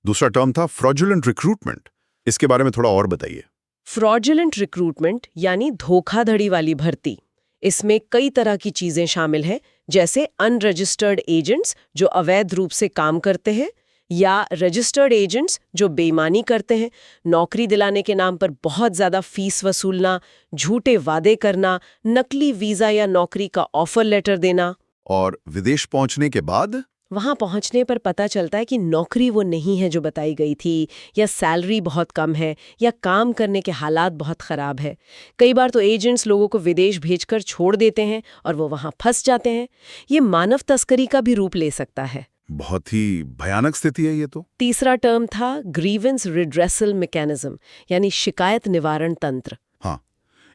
दूसरा टर्म था फ्रॉडुलेंट रिक्रूटमेंट। इसके बारे में थोड़ा और बताइए। फ्रॉडुलेंट रिक्रूटमेंट यानी धोखाधड़ी वाली भर्ती। इसमें कई तरह की चीजें शामिल हैं, जैसे अनरजिस्टर्ड एजेंट्स जो अवैध रूप से काम करते हैं, या रजिस्टर्ड एजेंट्स जो बेईमानी करते हैं, नौकरी दिलाने के नाम पर बहुत ज़्यादा फीस वसूलना, झूठे वादे करना, नकली वीज़ा या नौकरी का ऑफर लेटर देना। और विदेश पहुंचने के बाद वहां पहुंचने पर पता चलता है कि नौकरी वो नहीं है जो बताई गई थी, या सैलरी बहुत कम है, या काम करने के हालात बहुत खराब है। कई बार तो एजेंट्स लोगों को विदेश भेजकर छोड़ देते हैं और वो वहां फंस जाते हैं। ये मानव तस्करी का भी रूप ले सकता है। बहुत ही भयानक स्थिति है ये तो। तीसरा टर्म था ग्रीवेंस रिड्रेसल मैकेनिज्म, यानी शिकायत निवारण तंत्र। हाँ,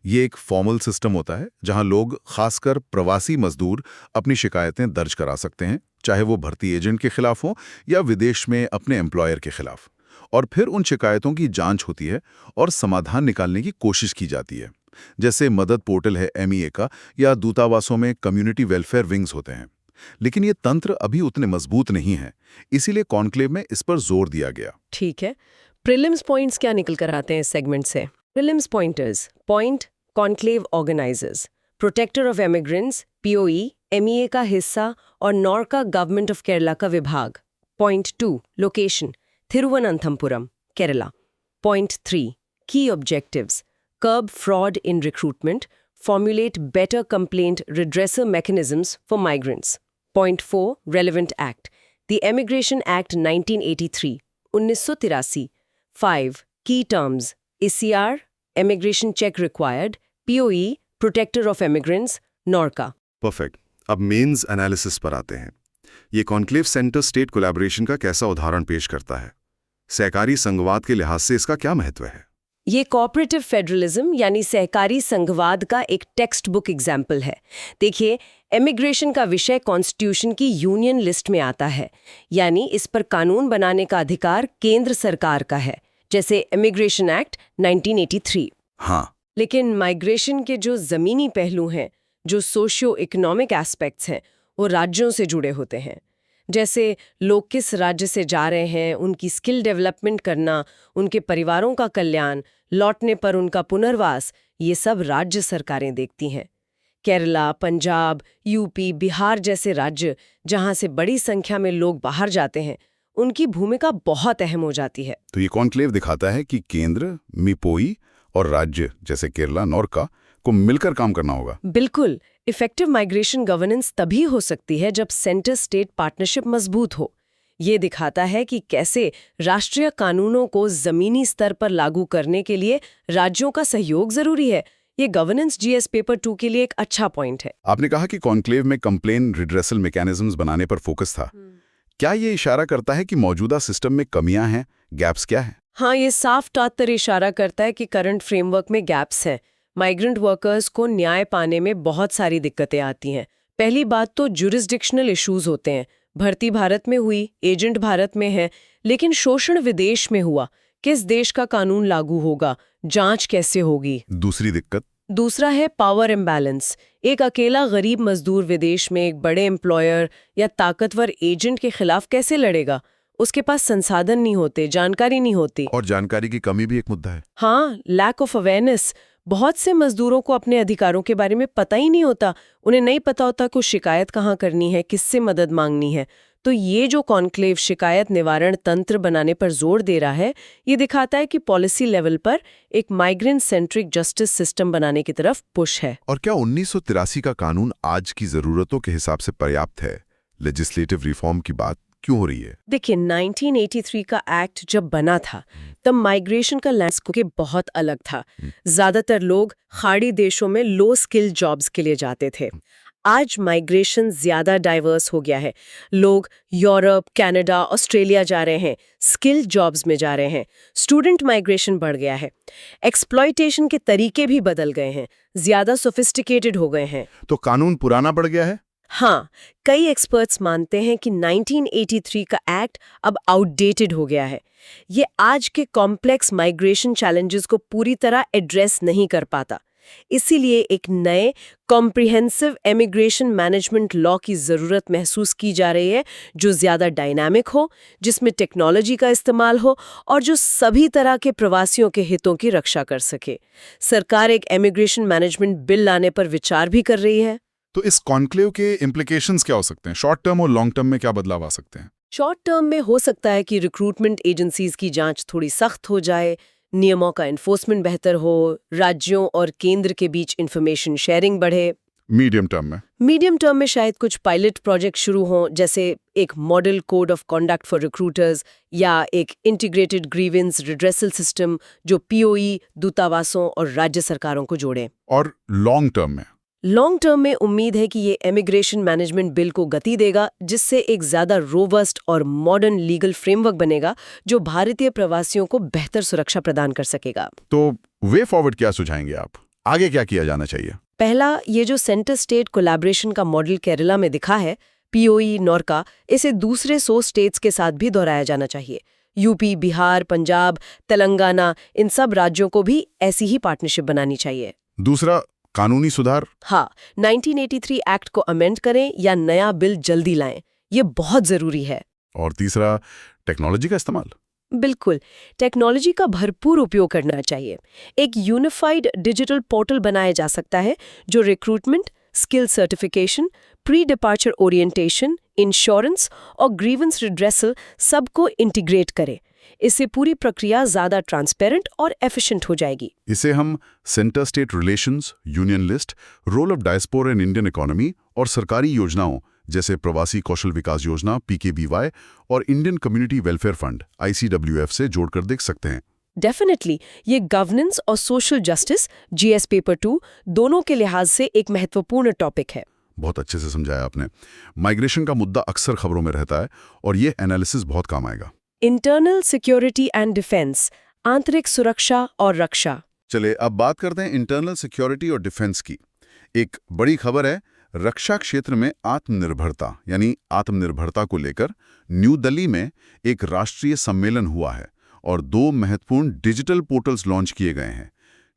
ये एक फॉर्मल सिस्टम होता है जहां लोग, खासकर प्रवासी मजदूर, अपनी शिकायतें दर्ज करा सकते हैं, चाहे वो भर्ती एजेंट के खिलाफ हो या विदेश में अपने एम्प्लॉयर के खिलाफ। और फिर उन शिकायतों की जांच होती है और समाधान निकालने की कोशिश की जाती है। जैसे मदद पोर्टल है MEA का, या दूतावासों में कम्युनिटी वेलफेयर विंग्स होते हैं। लेकिन ये तंत्र अभी उतने मजबूत नहीं है, इसीलिए कॉन्क्लेव में इस पर जोर दिया गया। ठीक है, प्रीलिम्स पॉइंट्स क्या निकल कर आते हैं इस सेगमेंट से? Prelims pointers: point, conclave organisers, protector of immigrants POE, MEA का हिस्सा और नॉर्का गवर्नमेंट ऑफ केरला का विभाग। Point 2, location, Thiruvananthapuram, Kerala. Point 3, key objectives, curb fraud in recruitment, formulate better complaint redressal mechanisms for migrants. Point 4, relevant act, the Immigration Act 1983, 1983. 5, key terms, ECR, immigration check required, POE, protector of immigrants, NORCA. Perfect. अब mains analysis पर आते हैं। ये conclave centre state collaboration का कैसा उदाहरण पेश करता है? सहकारी संघवाद के लिहाज से इसका क्या महत्व है? ये कोऑपरेटिव फेडरलिज्म यानी सहकारी संघवाद का एक टेक्स्ट बुक एग्जाम्पल है। देखिए, इमिग्रेशन का विषय कॉन्स्टिट्यूशन की यूनियन लिस्ट में आता है, यानी इस पर कानून बनाने का अधिकार केंद्र सरकार का है, जैसे इमिग्रेशन एक्ट 1983। हाँ, लेकिन माइग्रेशन के जो ज़मीनी पहलू हैं, जो सोशियो इकोनॉमिक एस्पेक्ट्स हैं, वो राज्यों से जुड़े होते हैं। जैसे लोग किस राज्य से जा रहे हैं, उनकी स्किल डेवलपमेंट करना, उनके परिवारों का कल्याण, लौटने पर उनका पुनर्वास, ये सब राज्य सरकारें देखती हैं। केरला, पंजाब, UP, बिहार जैसे राज्य जहां से बड़ी संख्या में लोग बाहर जाते हैं, उनकी भूमिका बहुत अहम हो जाती है। तो ये कॉन्क्लेव दिखाता है कि केंद्र, MIPOI और राज्य जैसे केरला, नॉर्का को मिलकर काम करना होगा। बिल्कुल, इफेक्टिव माइग्रेशन गवर्नेंस तभी हो सकती है जब सेंटर स्टेट पार्टनरशिप मजबूत हो। ये दिखाता है कि कैसे राष्ट्रीय कानूनों को जमीनी स्तर पर लागू करने के लिए राज्यों का सहयोग जरूरी है। ये गवर्नेंस GS पेपर 2 के लिए एक अच्छा पॉइंट है। आपने कहा कि कॉन्क्लेव में कंप्लेन रिड्रेसल मैकेनिज्म्स बनाने पर फोकस था। क्या ये इशारा करता है कि मौजूदा सिस्टम में कमियां हैं, गैप्स क्या हैं? हाँ, ये साफ तौर पर इशारा करता है कि करंट फ्रेमवर्क में गैप्स हैं। माइग्रेंट वर्कर्स को न्याय पाने में बहुत सारी दिक्कतें आती हैं। पहली बात तो जुरिस्डिक्शनल इश्यूज होते हैं। भर्ती भारत में हुई, एजेंट भारत में है, लेकिन शोषण विदेश में हुआ। किस देश का कानून लागू होगा, जांच कैसे होगी? दूसरी दिक्कत? दूसरा है पावर इम्बैलेंस। एक अकेला गरीब मजदूर विदेश में एक बड़े एम्प्लॉयर या ताकतवर एजेंट के खिलाफ कैसे लड़ेगा? उसके पास संसाधन नहीं होते, जानकारी नहीं होती। और जानकारी की कमी भी एक मुद्दा है। हाँ, लैक ऑफ अवेयरनेस। बहुत से मजदूरों को अपने अधिकारों के बारे में पता ही नहीं होता। उन्हें नहीं पता होता को शिकायत कहाँ करनी है, किससे मदद मांगनी है। तो ये जो कॉन्क्लेव शिकायत निवारण तंत्र बनाने पर जोर दे रहा है, ये दिखाता है कि पॉलिसी लेवल पर एक माइग्रेंट सेंट्रिक जस्टिस सिस्टम बनाने की तरफ पुश है। और क्या 1983 का कानून आज की जरूरतों के हिसाब से पर्याप्त है? लेजिस्लेटिव रिफॉर्म की बात क्यों हो रही है? देखिए, 1983 का एक्ट जब बना था तब माइग्रेशन का लैंडस्केप बहुत अलग था। ज्यादातर लोग खाड़ी देशों में लो स्किल जॉब्स के लिए जाते थे। आज माइग्रेशन ज्यादा डाइवर्स हो गया है। लोग यूरोप, कनाडा, ऑस्ट्रेलिया जा रहे हैं, स्किल जॉब्स में जा रहे हैं। स्टूडेंट माइग्रेशन बढ़ गया है। एक्सप्लॉयटेशन के तरीके भी बदल गए हैं, ज्यादा सोफिस्टिकेटेड हो गए हैं। तो कानून पुराना पड़ गया है? हाँ, कई एक्सपर्ट्स मानते हैं कि 1983 का एक्ट अब आउटडेटेड हो गया है। ये आज के कॉम्प्लेक्स माइग्रेशन चैलेंजेस को पूरी तरह एड्रेस नहीं कर पाता। इसीलिए एक नए कॉम्प्रिहेंसिव इमिग्रेशन मैनेजमेंट लॉ की ज़रूरत महसूस की जा रही है, जो ज़्यादा डायनामिक हो, जिसमें टेक्नोलॉजी का इस्तेमाल हो और जो सभी तरह के प्रवासियों के हितों की रक्षा कर सके। सरकार एक इमिग्रेशन मैनेजमेंट बिल लाने पर विचार भी कर रही है। तो इस कॉन्क्लेव के इम्प्लीकेशंस क्या हो सकते हैं? शॉर्ट टर्म और लॉन्ग टर्म में क्या बदलाव आ सकते हैं? शॉर्ट टर्म में हो सकता है कि रिक्रूटमेंट एजेंसीज की जांच थोड़ी सख्त हो जाए, नियमों का एनफोर्समेंट बेहतर हो, राज्यों और केंद्र के बीच इंफॉर्मेशन शेयरिंग बढ़े। मीडियम टर्म में? मीडियम टर्म में शायद कुछ पायलट प्रोजेक्ट शुरू हों, जैसे एक model code of conduct for recruiters या एक इंटीग्रेटेड ग्रीवेंस रिड्रेसल सिस्टम जो पीओई, दूतावासों और राज्य सरकारों को जोड़े। और लॉन्ग टर्म में? लॉन्ग टर्म में उम्मीद है कि ये इमिग्रेशन मैनेजमेंट बिल को गति देगा, जिससे एक ज्यादा रोबस्ट और मॉडर्न लीगल फ्रेमवर्क बनेगा जो भारतीय प्रवासियों को बेहतर सुरक्षा प्रदान कर सकेगा। तो वे फॉरवर्ड क्या सुझाएंगे आप? आगे क्या किया जाना चाहिए? पहला, ये जो सेंटर स्टेट कोलैबोरेशन का मॉडल केरला में दिखा है, पीओई, नॉर्का, इसे दूसरे 100 स्टेट्स के साथ भी दोहराया जाना चाहिए। यूपी, बिहार, पंजाब, तेलंगाना, इन सब राज्यों को भी ऐसी ही पार्टनरशिप बनानी चाहिए। दूसरा, कानूनी सुधार? हाँ, 1983 एक्ट को अमेंड करें या नया बिल जल्दी लाएं, ये बहुत जरूरी है। और तीसरा, टेक्नोलॉजी का इस्तेमाल? बिल्कुल, टेक्नोलॉजी का भरपूर उपयोग करना चाहिए। एक यूनिफाइड डिजिटल पोर्टल बनाया जा सकता है जो recruitment, skill certification, pre departure orientation, insurance और ग्रीवेंस रिड्रेसल सबको इंटीग्रेट करे। इससे पूरी प्रक्रिया ज्यादा ट्रांसपेरेंट और एफिशिएंट हो जाएगी। इसे हम centre state relations, union list, role of diaspora in Indian economy और सरकारी योजनाओं जैसे प्रवासी कौशल विकास योजना (PKBY) और Indian community welfare fund (ICWF) से जोड़कर देख सकते हैं। डेफिनेटली, ये गवर्नेंस और सोशल जस्टिस GS पेपर 2 दोनों के लिहाज से एक महत्वपूर्ण टॉपिक है। बहुत अच्छे से समझाया आपने। माइग्रेशन का मुद्दा अक्सर खबरों में रहता है और ये एनालिसिस बहुत काम आएगा। इंटरनल सिक्योरिटी एंड डिफेंस, आंतरिक सुरक्षा और रक्षा। चलिए अब बात करते हैं इंटरनल सिक्योरिटी और डिफेंस की। एक बड़ी खबर है, रक्षा क्षेत्र में आत्मनिर्भरता यानी आत्मनिर्भरता को लेकर न्यू दिल्ली में एक राष्ट्रीय सम्मेलन हुआ है और 2 महत्वपूर्ण डिजिटल पोर्टल्स लॉन्च किए गए हैं।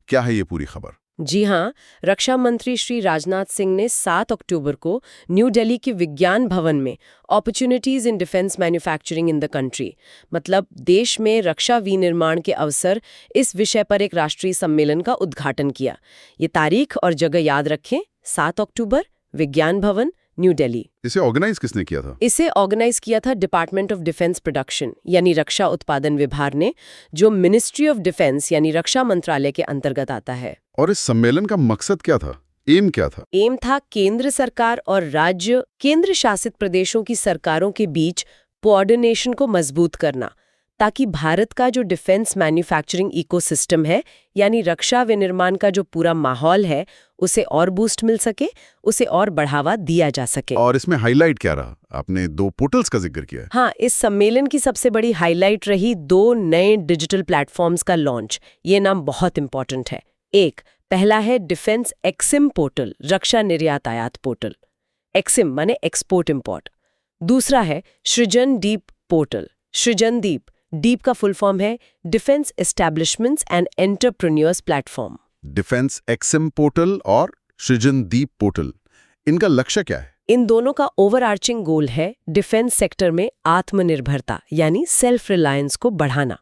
क्या है ये पूरी खबर? जी हाँ, रक्षा मंत्री श्री राजनाथ सिंह ने 7 अक्टूबर को न्यू दिल्ली के विज्ञान भवन में opportunities in defence manufacturing in the country, मतलब देश में रक्षा विनिर्माण के अवसर, इस विषय पर एक राष्ट्रीय सम्मेलन का उद्घाटन किया। ये तारीख और जगह याद रखें, 7 अक्टूबर, विज्ञान भवन, न्यू दिल्ली। इसे ऑर्गेनाइज किसने किया था? इसे ऑर्गेनाइज किया था डिपार्टमेंट ऑफ डिफेंस प्रोडक्शन यानी रक्षा उत्पादन विभाग ने, जो मिनिस्ट्री ऑफ डिफेंस यानी रक्षा मंत्रालय के अंतर्गत आता है। और इस सम्मेलन का मकसद क्या था? एम क्या था? एम था केंद्र सरकार और राज्य केंद्र शासित प्रदेशों की सरकारों के बीच कोऑर्डिनेशन को मजबूत करना, ताकि भारत का जो डिफेंस मैन्युफैक्चरिंग इकोसिस्टम है यानी रक्षा विनिर्माण का जो पूरा माहौल है, उसे और बूस्ट मिल सके, उसे और बढ़ावा दिया जा सके। और इसमें हाईलाइट क्या रहा? आपने 2 पोर्टल्स का जिक्र किया है। हाँ, इस सम्मेलन की सबसे बड़ी हाईलाइट रही 2 नए डिजिटल प्लेटफॉर्म्स का लॉन्च। ये नाम बहुत इंपॉर्टेंट है। पहला है डिफेंस एक्सिम पोर्टल, रक्षा निर्यात आयात पोर्टल। एक्सिम माने एक्सपोर्ट इंपोर्ट। दूसरा है सृजन दीप पोर्टल। सृजन दीप, डीप का फुल फॉर्म है defence establishments and entrepreneurs platform. Defence Exim portal और सृजन दीप पोर्टल, इनका लक्ष्य क्या है? इन दोनों का ओवरआर्चिंग गोल है डिफेंस सेक्टर में आत्मनिर्भरता यानी सेल्फ रिलायंस को बढ़ाना।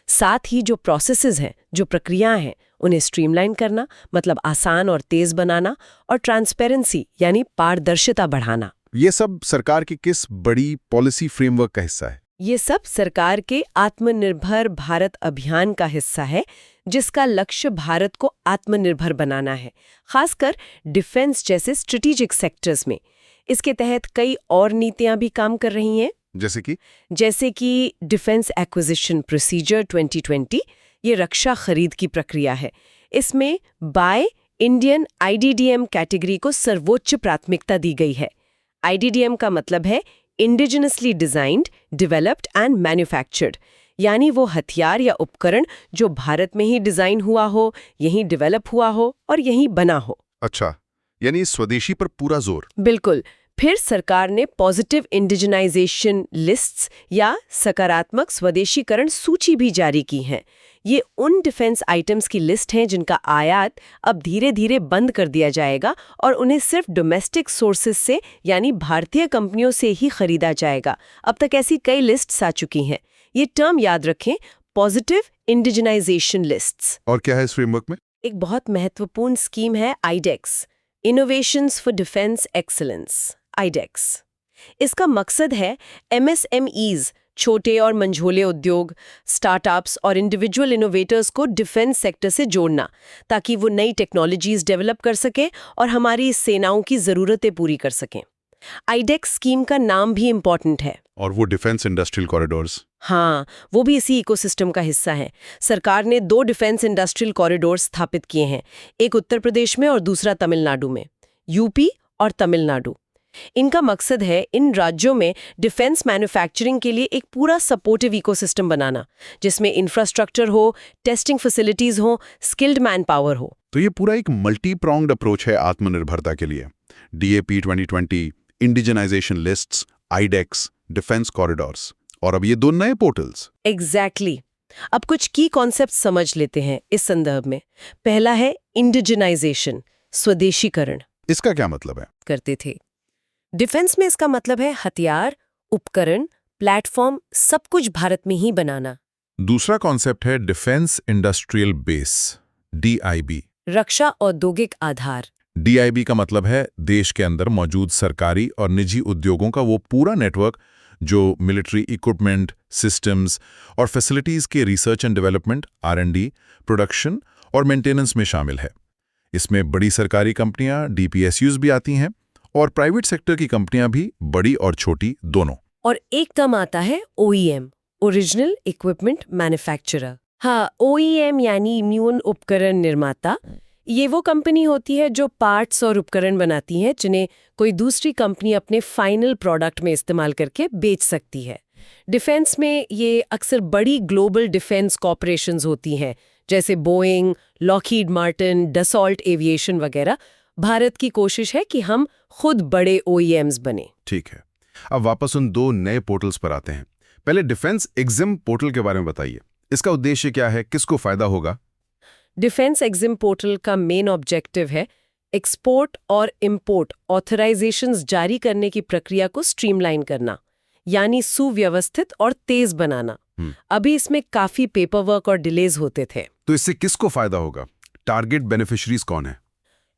साथ ही जो प्रोसेसेस हैं, जो प्रक्रियाएं हैं, उन्हें स्ट्रीमलाइन करना, मतलब आसान और तेज बनाना, और ट्रांसपेरेंसी यानी पारदर्शिता बढ़ाना। ये सब सरकार की किस बड़ी पॉलिसी फ्रेमवर्क का हिस्सा है? ये सब सरकार के आत्मनिर्भर भारत अभियान का हिस्सा है, जिसका लक्ष्य भारत को आत्मनिर्भर बनाना है, खासकर डिफेंस जैसे स्ट्रेटेजिक सेक्टर्स में। इसके तहत कई और नीतियां भी काम कर रही हैं, जैसे कि डिफेंस एक्विजिशन प्रोसीजर 2020, ये रक्षा खरीद की प्रक्रिया है। इसमें बाय इंडियन IDDM कैटेगरी को सर्वोच्च प्राथमिकता दी गई है। IDDM का मतलब है indigenously designed, developed and manufactured, यानी वो हथियार या उपकरण जो भारत में ही डिजाइन हुआ हो, यहीं डेवलप हुआ हो और यहीं बना हो। अच्छा, यानी स्वदेशी पर पूरा जोर। बिल्कुल। फिर सरकार ने पॉजिटिव इंडिजिनाइजेशन लिस्ट्स या सकारात्मक स्वदेशीकरण सूची भी जारी की हैं। ये उन डिफेंस आइटम्स की लिस्ट हैं जिनका आयात अब धीरे धीरे बंद कर दिया जाएगा और उन्हें सिर्फ डोमेस्टिक सोर्सेज से यानी भारतीय कंपनियों से ही खरीदा जाएगा। अब तक ऐसी कई लिस्ट्स आ चुकी हैं। ये टर्म याद रखें, पॉजिटिव इंडिजिनाइजेशन लिस्ट्स। और क्या है इस फ्रेमवर्क में? एक बहुत महत्वपूर्ण स्कीम है IDEX, innovations for defence excellence, IDEX। इसका मकसद है MSMEs, छोटे और मंझोले उद्योग, स्टार्टअप्स और इंडिविजुअल इनोवेटर्स को डिफेंस सेक्टर से जोड़ना, ताकि वो नई टेक्नोलॉजीज डेवलप कर सकें और हमारी सेनाओं की ज़रूरतें पूरी कर सकें। आईडेक्स स्कीम का नाम भी इम्पॉर्टेंट है। और वो डिफेंस इंडस्ट्रियल कॉरिडोर्स। हाँ, वो भी इसी इकोसिस्टम का हिस्सा है। सरकार ने 2 डिफेंस इंडस्ट्रियल कॉरिडोर स्थापित किए हैं, एक उत्तर प्रदेश में और दूसरा तमिलनाडु में, यूपी और तमिलनाडु। इनका मकसद है इन राज्यों में डिफेंस मैन्युफैक्चरिंग के लिए एक पूरा सपोर्टिव इकोसिस्टम बनाना, जिसमें इंफ्रास्ट्रक्चर हो, टेस्टिंग फैसिलिटीज हो, स्किल्ड मैन पावर हो। तो ये पूरा एक मल्टी प्रोंग्ड अप्रोच है आत्मनिर्भरता के लिए। DAP 2020, indigenisation lists, iDEX, defence corridors और अब ये 2 नए पोर्टल्स। एग्जैक्टली। अब कुछ की कॉन्सेप्ट समझ लेते हैं इस संदर्भ में। पहला है इंडिजनाइजेशन, स्वदेशीकरण इसका क्या मतलब है? करते थे। डिफेंस में इसका मतलब है हथियार, उपकरण, प्लेटफॉर्म सब कुछ भारत में ही बनाना। दूसरा कॉन्सेप्ट है डिफेंस इंडस्ट्रियल बेस, DIB। रक्षा औद्योगिक आधार। DIB का मतलब है देश के अंदर मौजूद सरकारी और निजी उद्योगों का वो पूरा नेटवर्क जो मिलिट्री इक्विपमेंट, सिस्टम्स और फैसिलिटीज के research and development, R&D, production और मेंटेनेंस में शामिल है। इसमें बड़ी सरकारी कंपनियां, DPSUs भी आती हैं और प्राइवेट सेक्टर की कंपनियां भी, बड़ी और छोटी दोनों। और एक टर्म आता है OEM, ओरिजिनल इक्विपमेंट मैन्युफैक्चरर। हाँ, OEM यानी इम्यून उपकरण निर्माता। ये वो कंपनी होती है जो पार्ट्स और उपकरण बनाती है जिन्हें कोई दूसरी कंपनी अपने फाइनल प्रोडक्ट में इस्तेमाल करके बेच सकती है। डिफेंस में ये अक्सर बड़ी ग्लोबल डिफेंस कॉर्पोरेशंस होती हैं, जैसे Boeing, Lockheed Martin, Dassault aviation वगैरह। भारत की कोशिश है कि हम खुद बड़े OEMs बने। ठीक है, अब वापस उन 2 नए पोर्टल्स पर आते हैं। पहले डिफेंस एग्जिम पोर्टल के बारे में बताइए। इसका उद्देश्य क्या है, किसको फायदा होगा? डिफेंस एग्जिम पोर्टल का मेन ऑब्जेक्टिव है एक्सपोर्ट और इंपोर्ट ऑथराइजेशंस जारी करने की प्रक्रिया को स्ट्रीमलाइन करना, यानी सुव्यवस्थित और तेज बनाना। अभी इसमें काफी पेपर वर्क और डिलेज होते थे। तो इससे किसको फायदा होगा? टारगेट बेनिफिशरीज कौन है?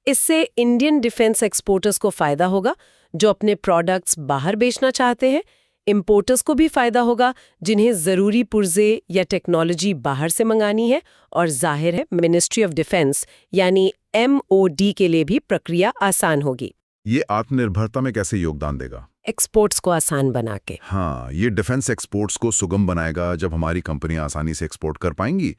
इससे इंडियन डिफेंस एक्सपोर्टर्स को फायदा होगा जो अपने प्रोडक्ट्स बाहर बेचना चाहते हैं। इंपोर्टर्स को भी फायदा होगा जिन्हें जरूरी पुर्जे या टेक्नोलॉजी बाहर से मंगानी है। और जाहिर है मिनिस्ट्री ऑफ डिफेंस यानी MOD के लिए भी प्रक्रिया आसान होगी। ये आत्मनिर्भरता में कैसे योगदान देगा? एक्सपोर्ट्स को आसान बना के। हाँ, ये डिफेंस एक्सपोर्ट्स को सुगम बनाएगा। जब हमारी कंपनियां आसानी से एक्सपोर्ट कर पाएंगी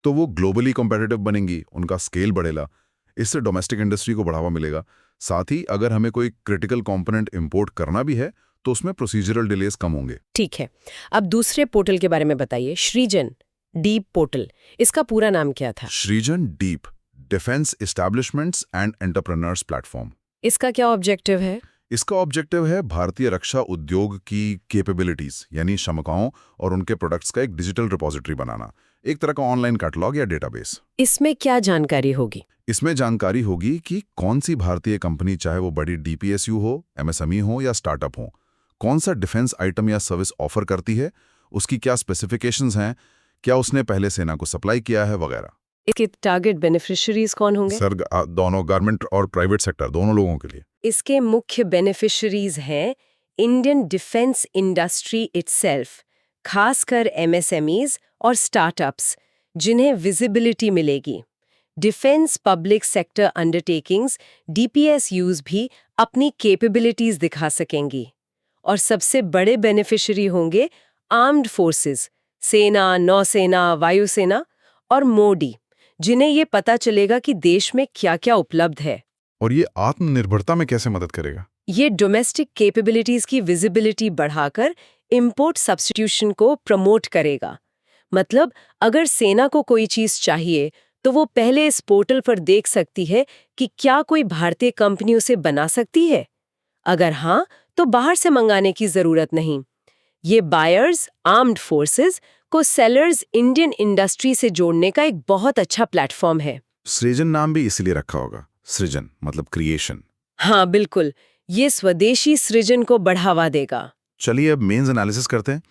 तो वो ग्लोबली कॉम्पिटिटिव बनेंगी, उनका स्केल बढ़ेगा। इससे डोमेस्टिक इंडस्ट्री को बढ़ावा मिलेगा। साथ ही अगर हमें कोई क्रिटिकल कंपोनेंट इंपोर्ट करना भी है तो उसमें प्रोसीजरल डिलेज कम होंगे। ठीक है, अब दूसरे पोर्टल के बारे में बताइए, सृजन डीप पोर्टल। इसका पूरा नाम क्या था? सृजन deep, defence establishments and entrepreneurs platform. इसका क्या ऑब्जेक्टिव है? इसका ऑब्जेक्टिव है भारतीय रक्षा उद्योग की कैपेबिलिटीज यानी क्षमताओं और उनके प्रोडक्ट्स का एक डिजिटल रिपोजिटरी बनाना, एक तरह का ऑनलाइन कैटलॉग या डेटाबेस। इसमें क्या जानकारी होगी? इसमें जानकारी होगी कि कौन सी भारतीय कंपनी, चाहे वो बड़ी DPSU हो, MSME हो या स्टार्टअप हो, कौन सा डिफेंस आइटम या सर्विस ऑफर करती है, उसकी क्या स्पेसिफिकेशंस हैं, क्या उसने पहले सेना को सप्लाई किया है वगैरह। इसके टारगेट बेनिफिशियरीज कौन होंगे? सर, दोनों, गवर्नमेंट और प्राइवेट सेक्टर, दोनों लोगों के लिए। इसके मुख्य बेनिफिशियरीज हैं इंडियन डिफेंस इंडस्ट्री इटसेल्फ, खासकर MSMEs और स्टार्टअप्स जिन्हें विजिबिलिटी मिलेगी। Defence public sector undertakings DPSUs भी अपनी कैपेबिलिटीज दिखा सकेंगी। और सबसे बड़े बेनिफिशियरी होंगे आर्म्ड फोर्सेस, सेना, नौसेना, वायुसेना और मोडी, जिन्हें ये पता चलेगा कि देश में क्या क्या उपलब्ध है। और ये आत्मनिर्भरता में कैसे मदद करेगा? ये डोमेस्टिक कैपेबिलिटीज की विजिबिलिटी बढ़ाकर इंपोर्ट सब्स्टिट्यूशन को प्रमोट करेगा। मतलब अगर सेना को कोई चीज चाहिए तो वो पहले इस पोर्टल पर देख सकती है कि क्या कोई भारतीय कंपनी उसे बना सकती है। अगर हाँ, तो बाहर से मंगाने की जरूरत नहीं। ये बायर्स, आर्म्ड फोर्सेस को सेलर्स, इंडियन इंडस्ट्री से जोड़ने का एक बहुत अच्छा प्लेटफॉर्म है। सृजन नाम भी इसलिए रखा होगा, सृजन मतलब क्रिएशन। हाँ बिल्कुल, ये स्वदेशी सृजन को बढ़ावा देगा। चलिए अब मेंस एनालिसिस करते हैं।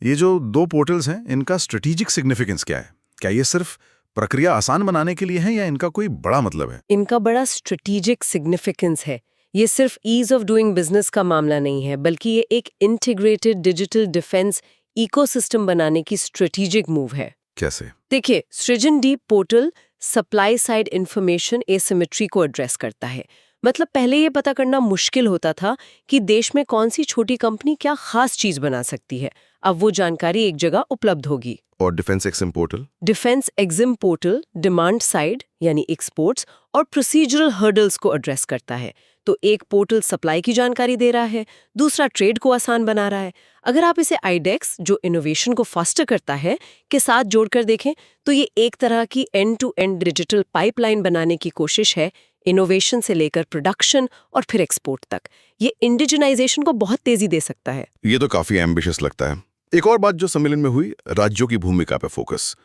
ये जो 2 पोर्टल्स हैं, इनका स्ट्रेटेजिक सिग्निफिकेंस क्या है? क्या ये सिर्फ प्रक्रिया आसान बनाने के लिए है या इनका कोई बड़ा मतलब है? इनका बड़ा स्ट्रेटेजिक सिग्निफिकेंस है। ये सिर्फ ईज ऑफ डूइंग बिजनेस का मामला नहीं है, बल्कि ये एक इंटीग्रेटेड डिजिटल डिफेंस इकोसिस्टम बनाने की स्ट्रेटेजिक मूव है। कैसे? देखिए, सृजन deep portal supply side information asymmetry को एड्रेस करता है। मतलब पहले ये पता करना मुश्किल होता था कि देश में कौन सी छोटी कंपनी क्या खास चीज बना सकती है। अब वो जानकारी एक जगह उपलब्ध होगी। और defence EXIM portal? Defence EXIM portal demand side यानी एक्सपोर्ट्स और प्रोसीजरल हर्डल्स को एड्रेस करता है। तो एक पोर्टल सप्लाई की जानकारी दे रहा है, दूसरा ट्रेड को आसान बना रहा है। अगर आप इसे आईडेक्स, जो इनोवेशन को फास्टर करता है, के साथ जोड़कर देखें तो ये एक तरह की end to end digital pipeline बनाने की कोशिश है, इनोवेशन से लेकर प्रोडक्शन और फिर एक्सपोर्ट तक। ये इंडिजिनाइजेशन को बहुत तेजी दे सकता है। ये तो काफी एम्बिशियस लगता है। एक और बात जो सम्मेलन में हुई, राज्यों की भूमिका पे फोकस।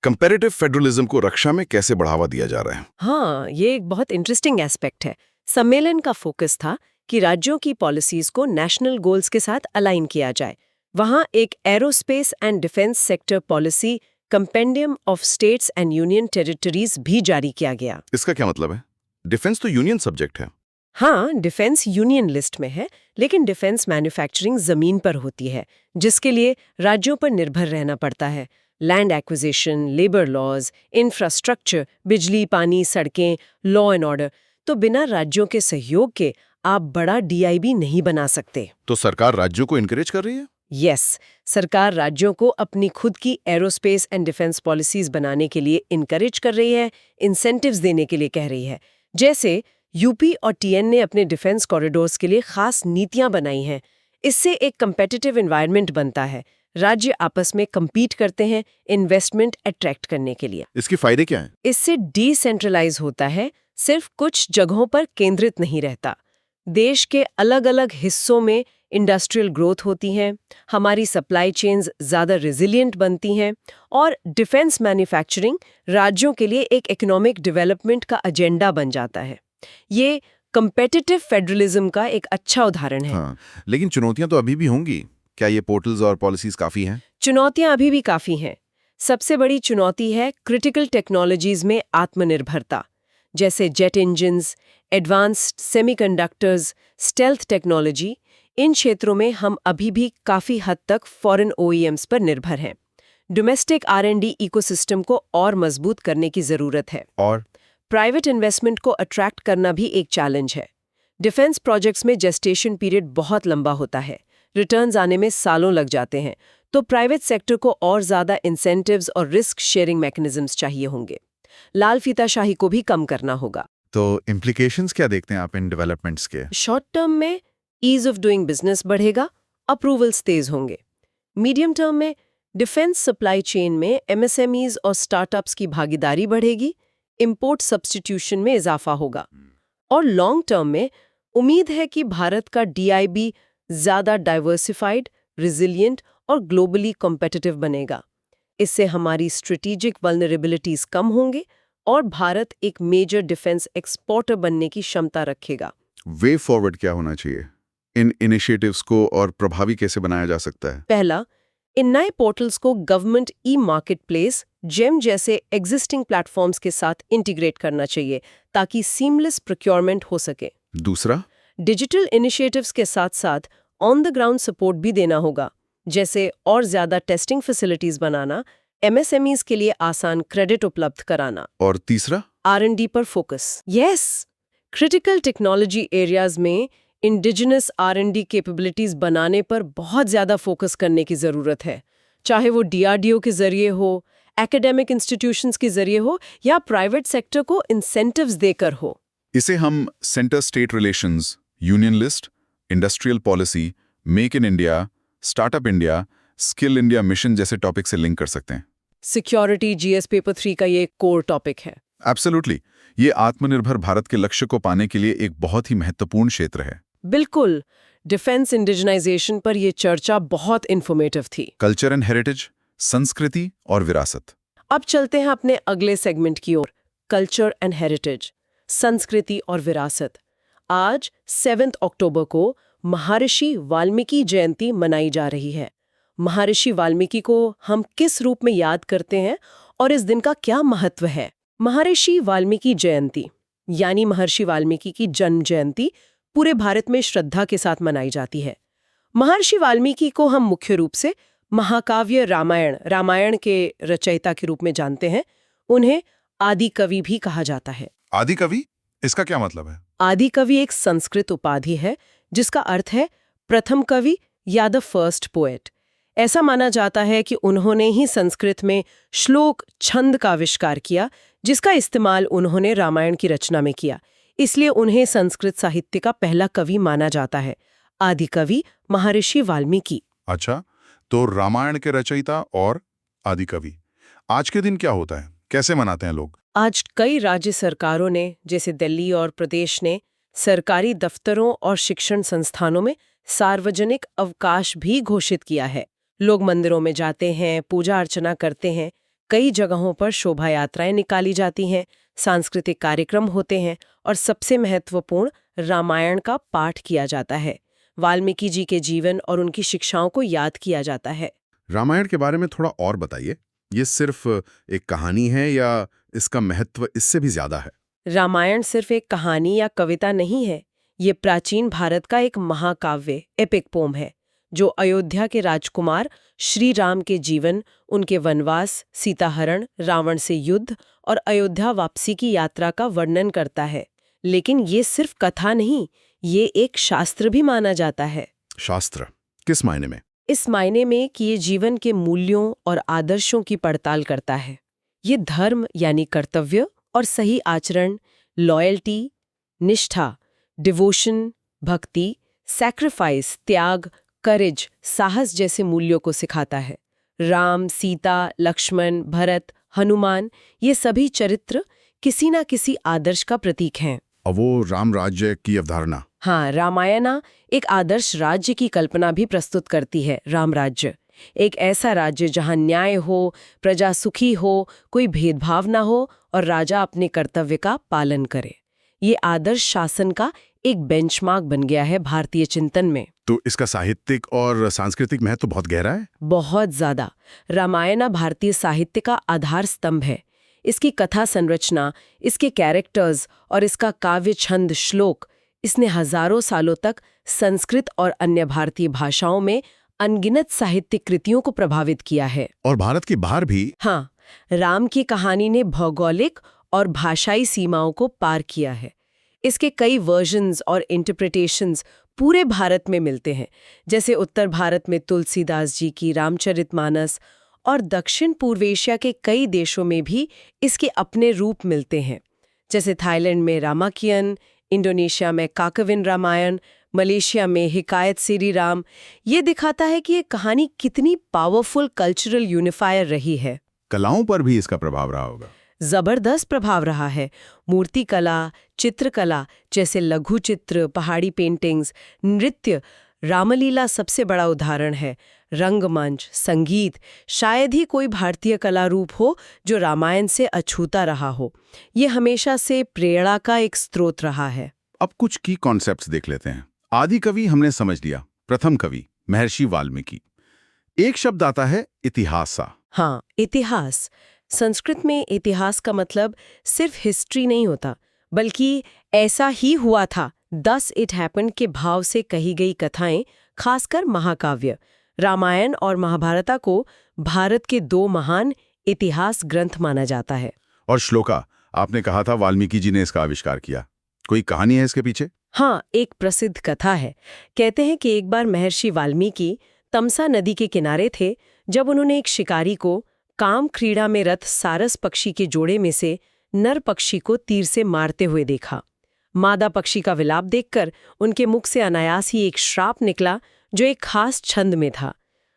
कंपैरेटिव फेडरलिज्म को रक्षा में कैसे बढ़ावा दिया जा रहा है? हाँ, ये एक बहुत इंटरेस्टिंग एस्पेक्ट है। सम्मेलन का फोकस था कि राज्यों की पॉलिसीज को नेशनल गोल्स के साथ अलाइन किया जाए। वहाँ एक aerospace and defence sector policy compendium of states and union territories भी जारी किया गया। इसका क्या मतलब है? डिफेंस तो यूनियन सब्जेक्ट है। हाँ, डिफेंस यूनियन लिस्ट में है, लेकिन डिफेंस मैन्युफैक्चरिंग जमीन पर होती है, जिसके लिए राज्यों पर निर्भर रहना पड़ता है। Land acquisition, labour laws, infrastructure, बिजली, पानी, सड़कें, लॉ एंड ऑर्डर। तो बिना राज्यों के सहयोग के आप बड़ा डीआईबी नहीं बना सकते। तो सरकार राज्यों को इनकरेज कर रही है? यस, सरकार राज्यों को अपनी खुद की एरोस्पेस एंड डिफेंस पॉलिसीज बनाने के लिए इनकरेज कर रही है, इंसेंटिव्स देने के लिए कह रही है। जैसे यूपी और टीएन ने अपने डिफेंस कॉरिडोर्स के लिए खास नीतियां बनाई हैं। इससे एक कंपेटिटिव एनवायरनमेंट बनता है, राज्य आपस में compete करते हैं इन्वेस्टमेंट अट्रैक्ट करने के लिए। इसके फायदे क्या हैं? इससे डिसेंट्रलाइज होता है, सिर्फ कुछ जगहों पर केंद्रित नहीं रहता। देश के अलग अलग हिस्सों में इंडस्ट्रियल ग्रोथ होती है, हमारी सप्लाई चेन्स ज़्यादा रेजिलिएंट बनती हैं और डिफेंस मैन्युफैक्चरिंग राज्यों के लिए एक इकोनॉमिक डेवलपमेंट का एजेंडा बन जाता है। ये कंपेटिटिव फेडरलिज्म का एक अच्छा उदाहरण है। हाँ, लेकिन चुनौतियां तो अभी भी होंगी। क्या ये पोर्टल्स और पॉलिसीज काफी हैं? चुनौतियां अभी भी काफ़ी हैं। सबसे बड़ी चुनौती है क्रिटिकल टेक्नोलॉजीज में आत्मनिर्भरता, जैसे jet engines, advanced semiconductors, stealth technology. इन क्षेत्रों में हम अभी भी काफ़ी हद तक फॉरेन ओईएम्स पर निर्भर हैं। डोमेस्टिक R&D इकोसिस्टम को और मजबूत करने की ज़रूरत है। और प्राइवेट इन्वेस्टमेंट को अट्रैक्ट करना भी एक चैलेंज है। डिफेंस प्रोजेक्ट्स में जेस्टेशन पीरियड बहुत लंबा होता है, रिटर्न्स आने में सालों लग जाते हैं। तो प्राइवेट सेक्टर को और ज़्यादा इंसेंटिव्स और रिस्क शेयरिंग मैकेनिज्म्स चाहिए होंगे। लाल फीताशाही को भी कम करना होगा। तो इम्प्लीकेशंस क्या देखते हैं आप इन डेवलपमेंट्स के? शॉर्ट टर्म में ईज ऑफ डूइंग बिजनेस बढ़ेगा, अप्रूवल्स तेज होंगे। मीडियम टर्म में डिफेंस सप्लाई चेन में MSMEs और स्टार्टअप्स की भागीदारी बढ़ेगी, इंपोर्ट सब्स्टिट्यूशन में इजाफा होगा। और लॉन्ग टर्म में उम्मीद है कि भारत का DIB ज़्यादा डाइवर्सिफाइड, रिजिलिएंट और ग्लोबली कॉम्पिटिटिव बनेगा। इससे हमारी स्ट्रेटेजिक वल्नरेबिलिटीज कम होंगे और भारत एक मेजर डिफेंस एक्सपोर्टर बनने की क्षमता रखेगा। वे फॉरवर्ड क्या होना चाहिए? इन इनिशिएटिव्स को और प्रभावी कैसे बनाया जा सकता है? पहला, इन नए पोर्टल्स को गवर्नमेंट मार्केट प्लेस, जेम जैसे एग्जिस्टिंग प्लेटफॉर्म्स के साथ इंटीग्रेट करना चाहिए ताकि सीमलेस प्रोक्योरमेंट हो सके। दूसरा, डिजिटल इनिशिएटिव्स के साथ साथ ऑन द ग्राउंड सपोर्ट भी देना होगा, जैसे और ज़्यादा टेस्टिंग फैसिलिटीज बनाना, MSMEs के लिए आसान क्रेडिट उपलब्ध कराना। और तीसरा, R&D पर focus. Yes, critical technology areas में इंडिजिनस R&D कैपेबिलिटीज बनाने पर बहुत ज़्यादा फोकस करने की ज़रूरत है, चाहे वो DRDO के जरिए हो, एकेडमिक इंस्टीट्यूशंस के जरिए हो या प्राइवेट सेक्टर को इंसेंटिव्स देकर हो। इसे हम centre state relations, union list, industrial policy, make in India, startup India, skill India mission जैसे टॉपिक से लिंक कर सकते हैं। सिक्योरिटी GS पेपर 3 का ये कोर टॉपिक है। एब्सोल्युटली, ये आत्मनिर्भर भारत के लक्ष्य को पाने के लिए एक बहुत ही महत्वपूर्ण क्षेत्र है। बिल्कुल, डिफेंस इंडिजिनाइजेशन पर यह चर्चा बहुत इन्फॉर्मेटिव थी। कल्चर एंड हेरिटेज, संस्कृति और विरासत। अब चलते हैं अपने अगले सेगमेंट की ओर, कल्चर एंड हेरिटेज, संस्कृति और विरासत। आज 7 अक्टूबर को महर्षि वाल्मीकि जयंती मनाई जा रही है। महर्षि वाल्मीकि को हम किस रूप में याद करते हैं और इस दिन का क्या महत्व है? महर्षि वाल्मीकि जयंती यानी महर्षि वाल्मीकि की जन्म जयंती पूरे भारत में श्रद्धा के साथ मनाई जाती है। महर्षि वाल्मीकि को हम मुख्य रूप से महाकाव्य रामायण के रचयिता के रूप में जानते हैं। उन्हें आदि कवि भी कहा जाता है। आदि कवि, इसका क्या मतलब है? आदि कवि एक संस्कृत उपाधि है जिसका अर्थ है प्रथम कवि या द फर्स्ट पोएट। ऐसा माना जाता है कि उन्होंने ही संस्कृत में श्लोक छंद का आविष्कार किया, जिसका इस्तेमाल उन्होंने रामायण की रचना में किया। इसलिए उन्हें संस्कृत साहित्य का पहला कवि माना जाता है। आदि कवि महर्षि वाल्मीकि। अच्छा, तो रामायण के रचयिता और आदि कवि। आज के दिन क्या होता है, कैसे मनाते हैं लोग? आज कई राज्य सरकारों ने, जैसे दिल्ली और प्रदेश ने, सरकारी दफ्तरों और शिक्षण संस्थानों में सार्वजनिक अवकाश भी घोषित किया है। लोग मंदिरों में जाते हैं, पूजा अर्चना करते हैं, कई जगहों पर शोभा यात्राएं निकाली जाती हैं, सांस्कृतिक कार्यक्रम होते हैं और सबसे महत्वपूर्ण रामायण का पाठ किया जाता है। वाल्मीकि जी के जीवन और उनकी शिक्षाओं को याद किया जाता है। रामायण के बारे में थोड़ा और बताइए। ये सिर्फ एक कहानी है या इसका महत्व इससे भी ज्यादा है? रामायण सिर्फ एक कहानी या कविता नहीं है। ये प्राचीन भारत का एक महाकाव्य, एपिक पोम है, जो अयोध्या के राजकुमार श्री राम के जीवन, उनके वनवास, सीताहरण, रावण से युद्ध और अयोध्या वापसी की यात्रा का वर्णन करता है। लेकिन ये सिर्फ कथा नहीं, ये एक शास्त्र भी माना जाता है। शास्त्र किस मायने में? इस मायने में कि ये जीवन के मूल्यों और आदर्शों की पड़ताल करता है। ये धर्म यानी कर्तव्य और सही आचरण, लॉयल्टी, निष्ठा, डिवोशन, भक्ति, सैक्रिफाइस, त्याग, करेज, साहस जैसे मूल्यों को सिखाता है। राम, सीता, लक्ष्मण, भरत, हनुमान, ये सभी चरित्र किसी न किसी आदर्श का प्रतीक हैं। और वो राम राज्य की अवधारणा। हाँ, रामायण एक आदर्श राज्य की कल्पना भी प्रस्तुत करती है। राम राज्य एक ऐसा राज्य जहाँ न्याय हो, प्रजा सुखी हो, कोई भेदभाव ना हो और राजा अपने कर्तव्य का पालन करे। ये आदर्श शासन का एक बेंचमार्क बन गया है भारतीय चिंतन में। तो इसका साहित्यिक और सांस्कृतिक महत्व तो बहुत गहरा है। बहुत ज्यादा। रामायण भारतीय साहित्य का आधार स्तंभ है। इसकी कथा संरचना, इसके कैरेक्टर्स और इसका काव्य छंद श्लोक, इसने हजारों सालों तक संस्कृत और अन्य भारतीय भाषाओं में अनगिनत साहित्यिक कृतियों को प्रभावित किया है। और भारत के बाहर भी। हाँ, राम की कहानी ने भौगोलिक और भाषाई सीमाओं को पार किया है। इसके कई वर्जन्स और इंटरप्रिटेशंस पूरे भारत में मिलते हैं, जैसे उत्तर भारत में तुलसीदास जी की रामचरितमानस और दक्षिण पूर्व एशिया के कई देशों में भी इसके अपने रूप मिलते हैं, जैसे थाईलैंड में रामाकियन, इंडोनेशिया में काकविन रामायण, मलेशिया में हिकायत सीरी राम। ये दिखाता है कि ये कहानी कितनी पावरफुल कल्चरल यूनिफायर रही है। कलाओं पर भी इसका प्रभाव रहा होगा। जबरदस्त प्रभाव रहा है। मूर्तिकला, चित्रकला जैसे लघु चित्र, पहाड़ी पेंटिंग्स, नृत्य, रामलीला सबसे बड़ा उदाहरण है। रंगमंच, संगीत, शायद ही कोई भारतीय कला रूप हो जो रामायण से अछूता रहा हो। ये हमेशा से प्रेरणा का एक स्रोत रहा है। अब कुछ की कॉन्सेप्ट्स देख लेते हैं। आदि कवि हमने समझ लिया, प्रथम कवि महर्षि वाल्मीकि। एक शब्द आता है इतिहासा। हाँ, इतिहास। संस्कृत में इतिहास का मतलब सिर्फ हिस्ट्री नहीं होता, बल्कि ऐसा ही हुआ था, दस इट हैपेंड के भाव से कही गई कथाएं, खासकर महाकाव्य। रामायण और महाभारता को भारत के दो महान इतिहास ग्रंथ माना जाता है। और श्लोका, आपने कहा था वाल्मीकि जी ने इसका आविष्कार किया। कोई कहानी है इसके पीछे? हाँ, एक प्रसिद्ध कथा है। कहते हैं कि एक बार महर्षि वाल्मीकि तमसा नदी के किनारे थे जब उन्होंने एक शिकारी को काम क्रीड़ा में रत सारस पक्षी के जोड़े में से नर पक्षी को तीर से मारते हुए देखा। मादा पक्षी का विलाप देखकर उनके मुख से अनायास ही एक श्राप निकला जो एक खास छंद में था।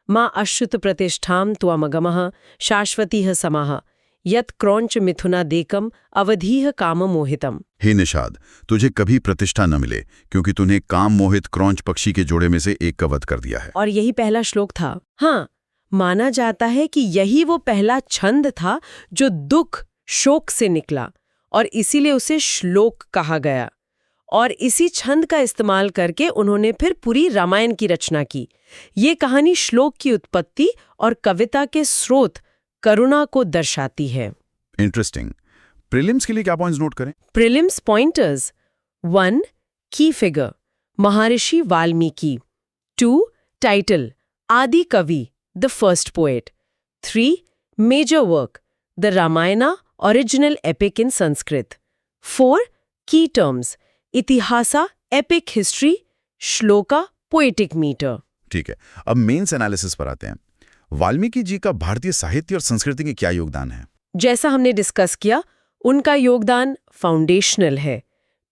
माँ अश्रुत प्रतिष्ठाम त्वमगमः शाश्वतीह समाह यत क्रौंच मिथुना देकम अवधीह काम मोहितम। हे निषाद, तुझे कभी प्रतिष्ठा न मिले क्योंकि तूने काम मोहित क्रौंच पक्षी के जोड़े में से एक का वध कर दिया है। और यही पहला श्लोक था। हाँ, माना जाता है कि यही वो पहला छंद था जो दुख शोक से निकला और इसीलिए उसे श्लोक कहा गया। और इसी छंद का इस्तेमाल करके उन्होंने फिर पूरी रामायण की रचना की। ये कहानी श्लोक की उत्पत्ति और कविता के स्रोत करुणा को दर्शाती है। इंटरेस्टिंग। प्रीलिम्स के लिए क्या पॉइंट्स नोट करें? Prelims pointers: 1. Key figure Maharshi Valmiki. 2. Title आदि कवि the first poet. 3. Major work, the Ramayana original epic in Sanskrit. 4. Key terms, itihasa epic history, shloka poetic metre. ठीक है, अब मेंस एनालिसिस पर आते हैं। वाल्मीकि जी का भारतीय साहित्य और संस्कृति में क्या योगदान है? जैसा हमने डिस्कस किया, उनका योगदान फाउंडेशनल है।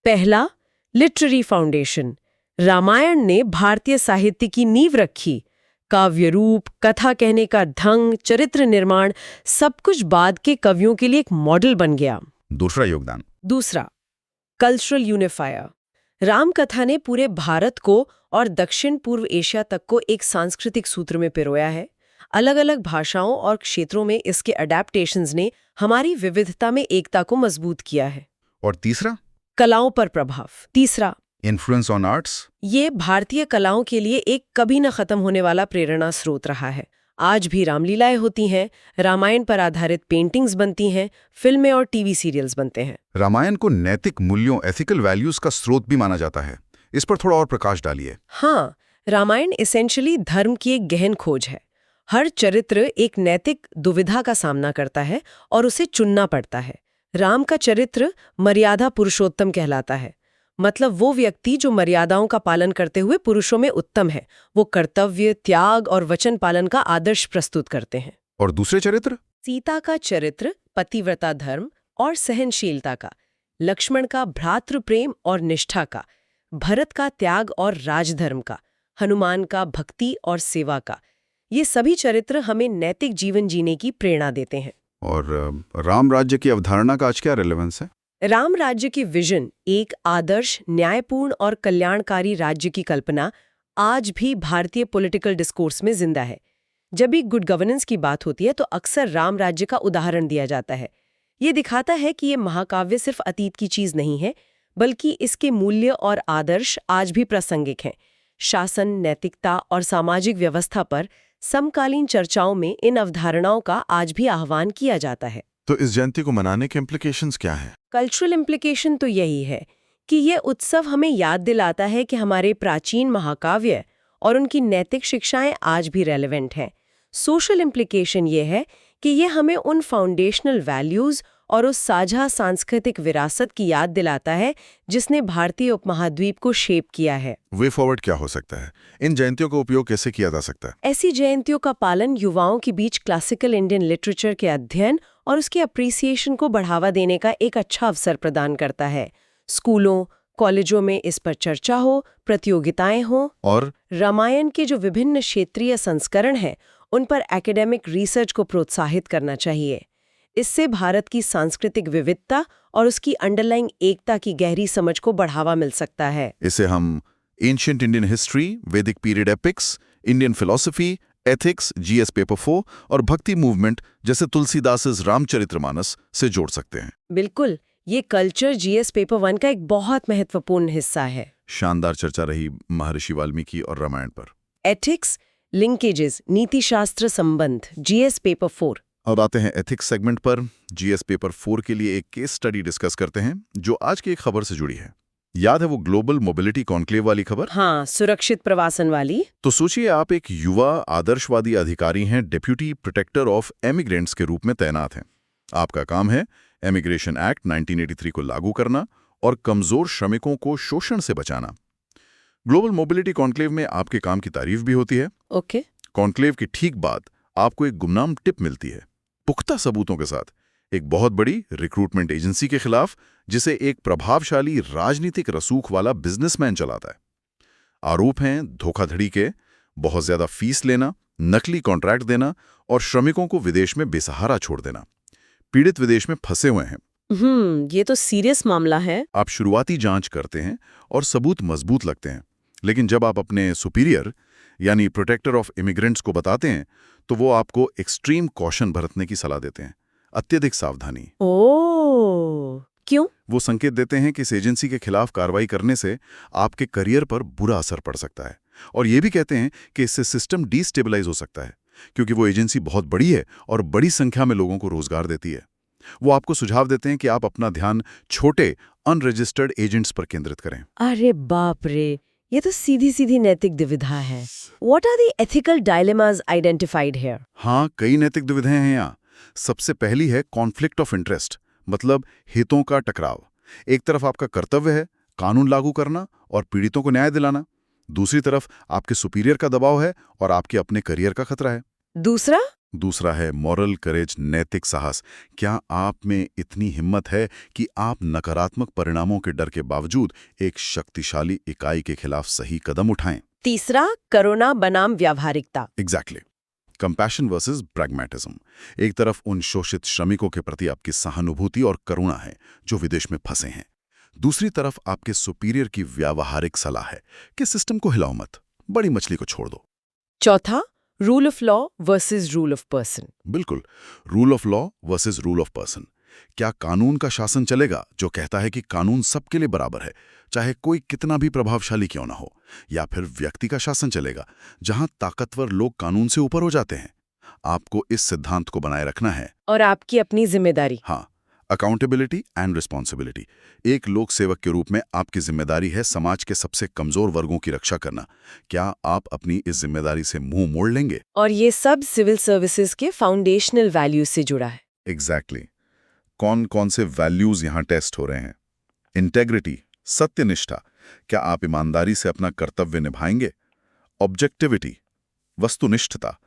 पहला, लिटरेरी फाउंडेशन। रामायण ने भारतीय साहित्य की नींव रखी। काव्य रूप, कथा कहने का ढंग, चरित्र निर्माण, सब कुछ बाद के कवियों के लिए एक मॉडल बन गया। दूसरा योगदान? दूसरा, कल्चरल यूनिफायर। रामकथा ने पूरे भारत को और दक्षिण पूर्व एशिया तक को एक सांस्कृतिक सूत्र में पिरोया है। अलग अलग भाषाओं और क्षेत्रों में इसके अडैप्टेशंस ने हमारी विविधता में एकता को मजबूत किया है। और तीसरा? कलाओं पर प्रभाव। तीसरा, इन्फ्लुएंस ऑन आर्ट्स। ये भारतीय कलाओं के लिए एक कभी न खत्म होने वाला प्रेरणा स्रोत रहा है। आज भी रामलीलाएं होती हैं, रामायण पर आधारित पेंटिंग्स बनती हैं, फिल्में और टीवी सीरियल्स बनते हैं। रामायण को नैतिक मूल्यों, एथिकल वैल्यूज का स्रोत भी माना जाता है। इस पर थोड़ा और प्रकाश डालिए। हाँ, रामायण एसेंशियली धर्म की एक गहन खोज है। हर चरित्र एक नैतिक दुविधा का सामना करता है और उसे चुनना पड़ता है। राम का चरित्र मर्यादा पुरुषोत्तम कहलाता है, मतलब वो व्यक्ति जो मर्यादाओं का पालन करते हुए पुरुषों में उत्तम है। वो कर्तव्य, त्याग और वचन पालन का आदर्श प्रस्तुत करते हैं। और दूसरे चरित्र? सीता का चरित्र पतिव्रता धर्म और सहनशीलता का, लक्ष्मण का भ्रातृ प्रेम और निष्ठा का, भरत का त्याग और राजधर्म का, हनुमान का भक्ति और सेवा का। ये सभी चरित्र हमें नैतिक जीवन जीने की प्रेरणा देते हैं। और राम राज्य की अवधारणा का आज क्या रेलेवेंस है? राम राज्य की विजन, एक आदर्श, न्यायपूर्ण और कल्याणकारी राज्य की कल्पना, आज भी भारतीय पॉलिटिकल डिस्कोर्स में जिंदा है। जब भी गुड गवर्नेंस की बात होती है तो अक्सर राम राज्य का उदाहरण दिया जाता है। ये दिखाता है कि ये महाकाव्य सिर्फ अतीत की चीज नहीं है, बल्कि इसके मूल्य और आदर्श आज भी प्रासंगिक हैं। शासन, नैतिकता और सामाजिक व्यवस्था पर समकालीन चर्चाओं में इन अवधारणाओं का आज भी आह्वान किया जाता है। तो इस जयंती को मनाने के इम्प्लीकेशंस क्या हैं? कल्चरल इम्प्लीकेशन तो यही है कि ये उत्सव हमें याद दिलाता है कि हमारे प्राचीन महाकाव्य और उनकी नैतिक शिक्षाएं आज भी रेलेवेंट हैं। सोशल इम्प्लीकेशन ये है कि ये हमें उन फाउंडेशनल वैल्यूज और उस साझा सांस्कृतिक विरासत की याद दिलाता है जिसने भारतीय उपमहाद्वीप को शेप किया है। वे फॉरवर्ड क्या हो सकता है? इन जयंतियों का उपयोग कैसे किया जा सकता है? ऐसी जयंतियों का पालन युवाओं के बीच क्लासिकल इंडियन लिटरेचर के अध्ययन और उसके अप्रिसिएशन को बढ़ावा देने का एक अच्छा अवसर प्रदान करता है। स्कूलों, कॉलेजों में इस पर चर्चा हो, प्रतियोगिताएं हो, और रामायण के जो विभिन्न क्षेत्रीय संस्करण हैं उन पर एकेडमिक रिसर्च को प्रोत्साहित करना चाहिए। इससे भारत की सांस्कृतिक विविधता और उसकी अंडरलाइंग एकता की गहरी समझ को बढ़ावा मिल सकता है। इसे हम ancient Indian history, Vedic period epics, Indian philosophy, ethics, GS paper 4 और भक्ति मूवमेंट जैसे तुलसीदास रामचरितमानस से जोड़ सकते हैं। बिल्कुल, ये कल्चर जीएस पेपर 1 का एक बहुत महत्वपूर्ण हिस्सा है। शानदार चर्चा रही महर्षि वाल्मीकि और रामायण पर। एथिक्स, लिंकेजेस, नीतिशास्त्र संबंध, जीएस पेपर 4। अब आते हैं एथिक्स सेगमेंट पर। जीएस पेपर 4 के लिए एक केस स्टडी डिस्कस करते हैं जो आज की एक खबर से जुड़ी है। याद है वो ग्लोबल मोबिलिटी कॉन्क्लेव वाली खबर? हाँ, सुरक्षित प्रवासन वाली। तो सोचिए आप एक युवा आदर्शवादी अधिकारी हैं, डेप्यूटी प्रोटेक्टर ऑफ एमिग्रेंट्स के रूप में तैनात हैं। आपका काम है इमिग्रेशन एक्ट 1983 को लागू करना और कमजोर श्रमिकों को शोषण से बचाना। ग्लोबल मोबिलिटी कॉन्क्लेव में आपके काम की तारीफ भी होती है। ओके। कॉन्क्लेव की ठीक बाद आपको एक गुमनाम टिप मिलती है, पुख्ता सबूतों के साथ, एक बहुत बड़ी रिक्रूटमेंट एजेंसी के खिलाफ जिसे एक प्रभावशाली राजनीतिक रसूख वाला बिजनेसमैन चलाता है। आरोप हैं धोखाधड़ी के, बहुत ज्यादा फीस लेना, नकली कॉन्ट्रैक्ट देना और श्रमिकों को विदेश में बेसहारा छोड़ देना। पीड़ित विदेश में फंसे हुए हैं। ये तो सीरियस मामला है। आप शुरुआती जांच करते हैं और सबूत मजबूत लगते हैं, लेकिन जब आप अपने सुपीरियर यानी प्रोटेक्टर ऑफ इमिग्रेंट्स को बताते हैं तो वो आपको एक्सट्रीम कॉशन बरतने की सलाह देते हैं, अत्यधिक सावधानी। ओह, क्यों? वो संकेत देते हैं कि इस एजेंसी के खिलाफ कार्रवाई करने से आपके करियर पर बुरा असर पड़ सकता है, और ये भी कहते हैं कि इससे सिस्टम डिस्टेबलाइज हो सकता है, क्योंकि वो एजेंसी बहुत बड़ी है और बड़ी संख्या में लोगों को रोजगार देती है। वो आपको सुझाव देते हैं कि आप अपना ध्यान छोटे अनरजिस्टर्ड एजेंट्स पर केंद्रित करें। अरे बाप रे, ये तो सीधी सीधी नैतिक दुविधा है। What are the ethical dilemmas identified here? हाँ, कई नैतिक दुविधाएं हैं यहाँ। सबसे पहली है कॉन्फ्लिक्ट ऑफ इंटरेस्ट, मतलब हितों का टकराव। एक तरफ आपका कर्तव्य है कानून लागू करना और पीड़ितों को न्याय दिलाना, दूसरी तरफ आपके सुपीरियर का दबाव है और आपके अपने करियर का खतरा है। दूसरा है मॉरल करेज, नैतिक साहस। क्या आप में इतनी हिम्मत है कि आप नकारात्मक परिणामों के डर के बावजूद एक शक्तिशाली इकाई के खिलाफ सही कदम उठाएं? तीसरा, करुणा बनाम व्यावहारिकता। एग्जैक्टली। Compassion versus pragmatism. एक तरफ उन शोषित श्रमिकों के प्रति आपकी सहानुभूति और करुणा है जो विदेश में फंसे हैं, दूसरी तरफ आपके सुपीरियर की व्यावहारिक सलाह है कि सिस्टम को हिलाओ मत, बड़ी मछली को छोड़ दो। चौथा, rule of law versus rule of person. बिल्कुल, rule of law versus rule of person. क्या कानून का शासन चलेगा जो कहता है कि कानून सबके लिए बराबर है, चाहे कोई कितना भी प्रभावशाली क्यों ना हो, या फिर व्यक्ति का शासन चलेगा जहां ताकतवर लोग कानून से ऊपर हो जाते हैं? आपको इस सिद्धांत को बनाए रखना है और आपकी अपनी जिम्मेदारी। हाँ, अकाउंटेबिलिटी एंड रिस्पॉन्सिबिलिटी। एक लोक सेवक के रूप में आपकी जिम्मेदारी है समाज के सबसे कमजोर वर्गों की रक्षा करना। क्या आप अपनी इस जिम्मेदारी से मुंह मोड़ लेंगे? और ये सब सिविल सर्विसेज के फाउंडेशनल वैल्यूज से जुड़ा है। एग्जैक्टली। कौन कौन से वैल्यूज यहां टेस्ट हो रहे हैं? इंटेग्रिटी, सत्यनिष्ठा, क्या आप ईमानदारी से अपना कर्तव्य निभाएंगे? ऑब्जेक्टिविटी, वस्तुनिष्ठता,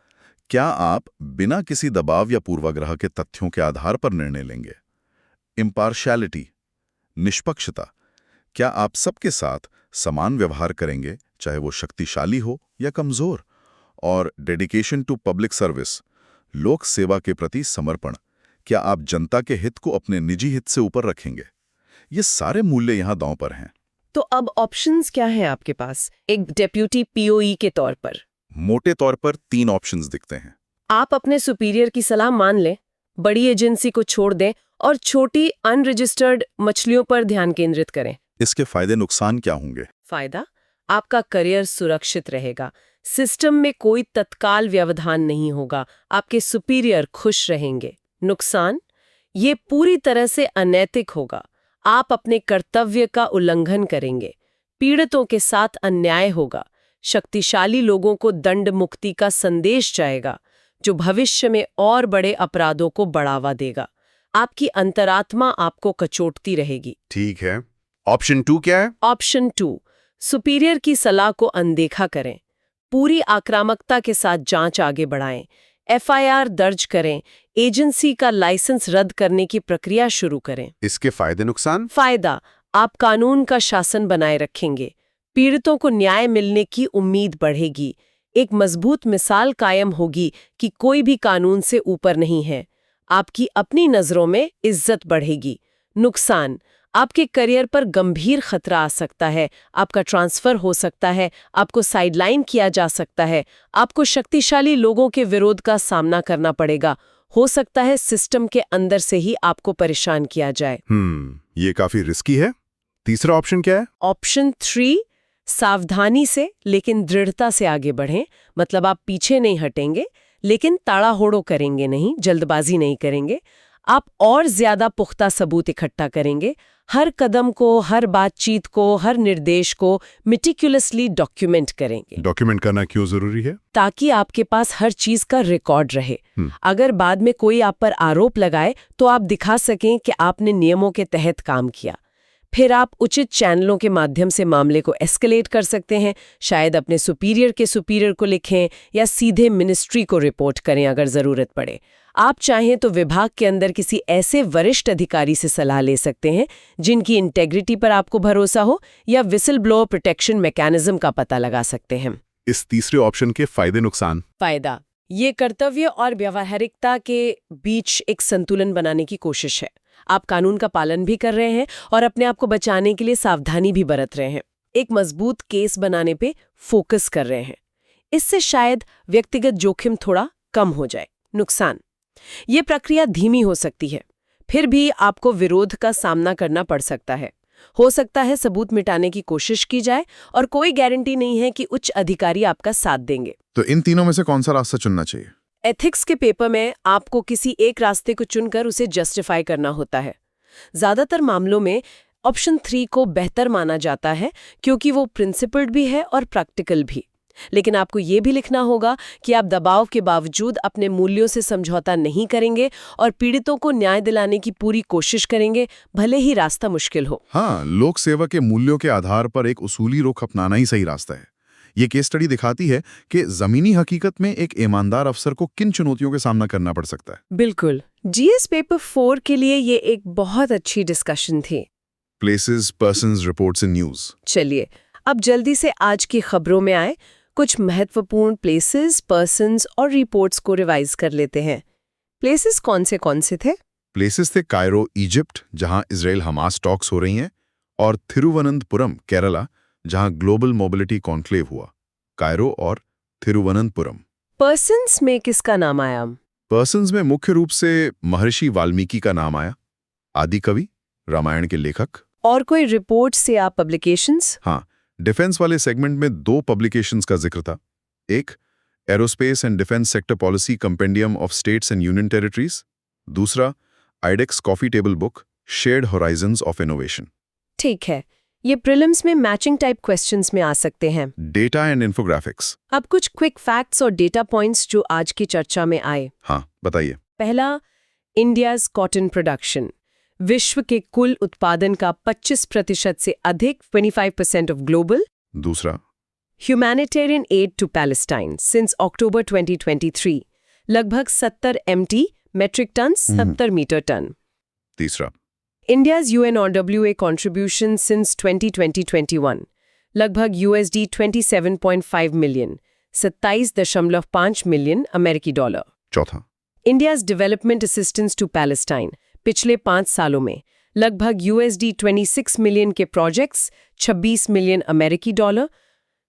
क्या आप बिना किसी दबाव या पूर्वाग्रह के तथ्यों के आधार पर निर्णय लेंगे? इम्पार्शियलिटी, निष्पक्षता, क्या आप सबके साथ समान व्यवहार करेंगे, चाहे वो शक्तिशाली हो या कमजोर? और डेडिकेशन टू पब्लिक सर्विस, लोक सेवा के प्रति समर्पण, क्या आप जनता के हित को अपने निजी हित से ऊपर रखेंगे? ये सारे मूल्य यहां दांव पर हैं। तो अब ऑप्शंस क्या हैं आपके पास एक डेप्यूटी पीओई के तौर पर? मोटे तौर पर 3 ऑप्शंस दिखते हैं। आप अपने सुपीरियर की सलाह मान लें, बड़ी एजेंसी को छोड़ दें और छोटी अनरजिस्टर्ड मछलियों पर ध्यान केंद्रित करें। इसके फायदे नुकसान क्या होंगे? फायदा, आपका करियर सुरक्षित रहेगा, सिस्टम में कोई तत्काल व्यवधान नहीं होगा, आपके सुपीरियर खुश रहेंगे। नुकसान, ये पूरी तरह से अनैतिक होगा, आप अपने कर्तव्य का उल्लंघन करेंगे, पीड़ितों के साथ अन्याय होगा, शक्तिशाली लोगों को दंड मुक्ति का संदेश जाएगा, जो भविष्य में और बड़े अपराधों को बढ़ावा देगा। आपकी अंतरात्मा आपको कचोटती रहेगी। ठीक है। ऑप्शन 2 क्या है? ऑप्शन 2, सुपीरियर की सलाह को अनदेखा करें, पूरी आक्रामकता के साथ जांच आगे बढ़ाएं, एफआईआर दर्ज करें, एजेंसी का लाइसेंस रद्द करने की प्रक्रिया शुरू करें। इसके फायदे नुकसान? फायदा, आप कानून का शासन बनाए रखेंगे, पीड़ितों को न्याय मिलने की उम्मीद बढ़ेगी, एक मजबूत मिसाल कायम होगी कि कोई भी कानून से ऊपर नहीं है, आपकी अपनी नजरों में इज्जत बढ़ेगी। नुकसान, आपके करियर पर गंभीर खतरा आ सकता है, आपका ट्रांसफर हो सकता है, आपको साइडलाइन किया जा सकता है, आपको शक्तिशाली लोगों के विरोध का सामना करना पड़ेगा, हो सकता है सिस्टम के अंदर से ही आपको परेशान किया जाए। ये काफी रिस्की है। तीसरा ऑप्शन क्या है? ऑप्शन 3, सावधानी से लेकिन दृढ़ता से आगे बढ़ें, मतलब आप पीछे नहीं हटेंगे लेकिन ताड़ाहोड़ो करेंगे नहीं, जल्दबाजी नहीं करेंगे, आप और ज्यादा पुख्ता सबूत इकट्ठा करेंगे, हर कदम को, हर बातचीत को, हर निर्देश को मिटिकुलसली डॉक्यूमेंट करेंगे। डॉक्यूमेंट करना क्यों जरूरी है? ताकि आपके पास हर चीज का रिकॉर्ड रहे। अगर बाद में कोई आप पर आरोप लगाए तो आप दिखा सकें कि आपने नियमों के तहत काम किया। फिर आप उचित चैनलों के माध्यम से मामले को एस्केलेट कर सकते हैं, शायद अपने सुपीरियर के सुपीरियर को लिखें या सीधे मिनिस्ट्री को रिपोर्ट करें अगर जरूरत पड़े। आप चाहें तो विभाग के अंदर किसी ऐसे वरिष्ठ अधिकारी से सलाह ले सकते हैं जिनकी इंटेग्रिटी पर आपको भरोसा हो, या विसल ब्लोअर प्रोटेक्शन मैकेनिज्म का पता लगा सकते हैं। इस तीसरे ऑप्शन के फायदे नुकसान? फायदा, ये कर्तव्य और व्यावहारिकता के बीच एक संतुलन बनाने की कोशिश है। आप कानून का पालन भी कर रहे हैं और अपने आप को बचाने के लिए सावधानी भी बरत रहे हैं, एक मजबूत केस बनाने पे फोकस कर रहे हैं। इससे शायद व्यक्तिगत जोखिम थोड़ा कम हो जाए। नुकसान, ये प्रक्रिया धीमी हो सकती है, फिर भी आपको विरोध का सामना करना पड़ सकता है। हो सकता है सबूत मिटाने की कोशिश की जाए और कोई गारंटी नहीं है कि उच्च अधिकारी आपका साथ देंगे। तो इन तीनों में से कौन सा रास्ता चुनना चाहिए? एथिक्स के पेपर में आपको किसी एक रास्ते को चुनकर उसे जस्टिफाई करना होता है। ज्यादातर मामलों में ऑप्शन 3 को बेहतर माना जाता है क्योंकि वो प्रिंसिपल्ड भी है और प्रैक्टिकल भी। लेकिन आपको ये भी लिखना होगा कि आप दबाव के बावजूद अपने मूल्यों से समझौता नहीं करेंगे और पीड़ितों को न्याय दिलाने की पूरी कोशिश करेंगे, भले ही रास्ता मुश्किल हो। हाँ, लोक सेवा के मूल्यों के आधार पर एक उसूली रुख अपनाना ही सही रास्ता है। ये केस स्टडी दिखाती है कि जमीनी हकीकत में एक ईमानदार अफसर को किन चुनौतियों का सामना करना पड़ सकता है। बिल्कुल, जीएस पेपर 4 के लिए ये एक बहुत अच्छी डिस्कशन थी। Places, persons, reports in news. चलिए अब जल्दी से आज की खबरों में आए कुछ महत्वपूर्ण प्लेसेस, पर्सन्स और रिपोर्ट्स को रिवाइज कर लेते हैं। प्लेसेस कौन से थे? प्लेसेस थे कायरो, इजिप्ट, जहां इजराइल हमास टॉक्स हो रही हैं, और थिरुवनंतपुरम, केरला, जहां ग्लोबल मोबिलिटी कॉन्क्लेव हुआ। कायरो और थिरुवनंतपुरम। पर्सन्स में किसका नाम आया? पर्सन्स में मुख्य रूप से महर्षि वाल्मीकि का नाम आया, आदि कवि, रामायण के लेखक। और कोई रिपोर्ट्स या पब्लिकेशंस? हाँ, डिफेंस वाले सेगमेंट में 2 पब्लिकेशंस का जिक्र था। एक, aerospace and defence sector policy compendium of states and union territories. दूसरा, iDEX coffee table book, shared horizons of innovation. ठीक है, ये प्रीलिम्स में मैचिंग टाइप क्वेश्चंस में आ सकते हैं। Data and infographics. अब कुछ क्विक फैक्ट्स और डेटा पॉइंट्स जो आज की चर्चा में आए। हाँ, बताइए। पहला, इंडियाज कॉटन प्रोडक्शन विश्व के कुल उत्पादन का 25% से अधिक, 25% ऑफ ग्लोबल। दूसरा, humanitarian aid to Palestine since October 2023, लगभग 70 MT metric ton, 70 metre ton. तीसरा, इंडियाज UNRWA contribution since 2020-21, लगभग USD 27.5 मिलियन, 27.5 मिलियन अमेरिकी डॉलर। चौथा, India's development assistance to Palestine पिछले 5 सालों में लगभग USD 26 मिलियन के प्रोजेक्ट्स, 26 मिलियन अमेरिकी डॉलर।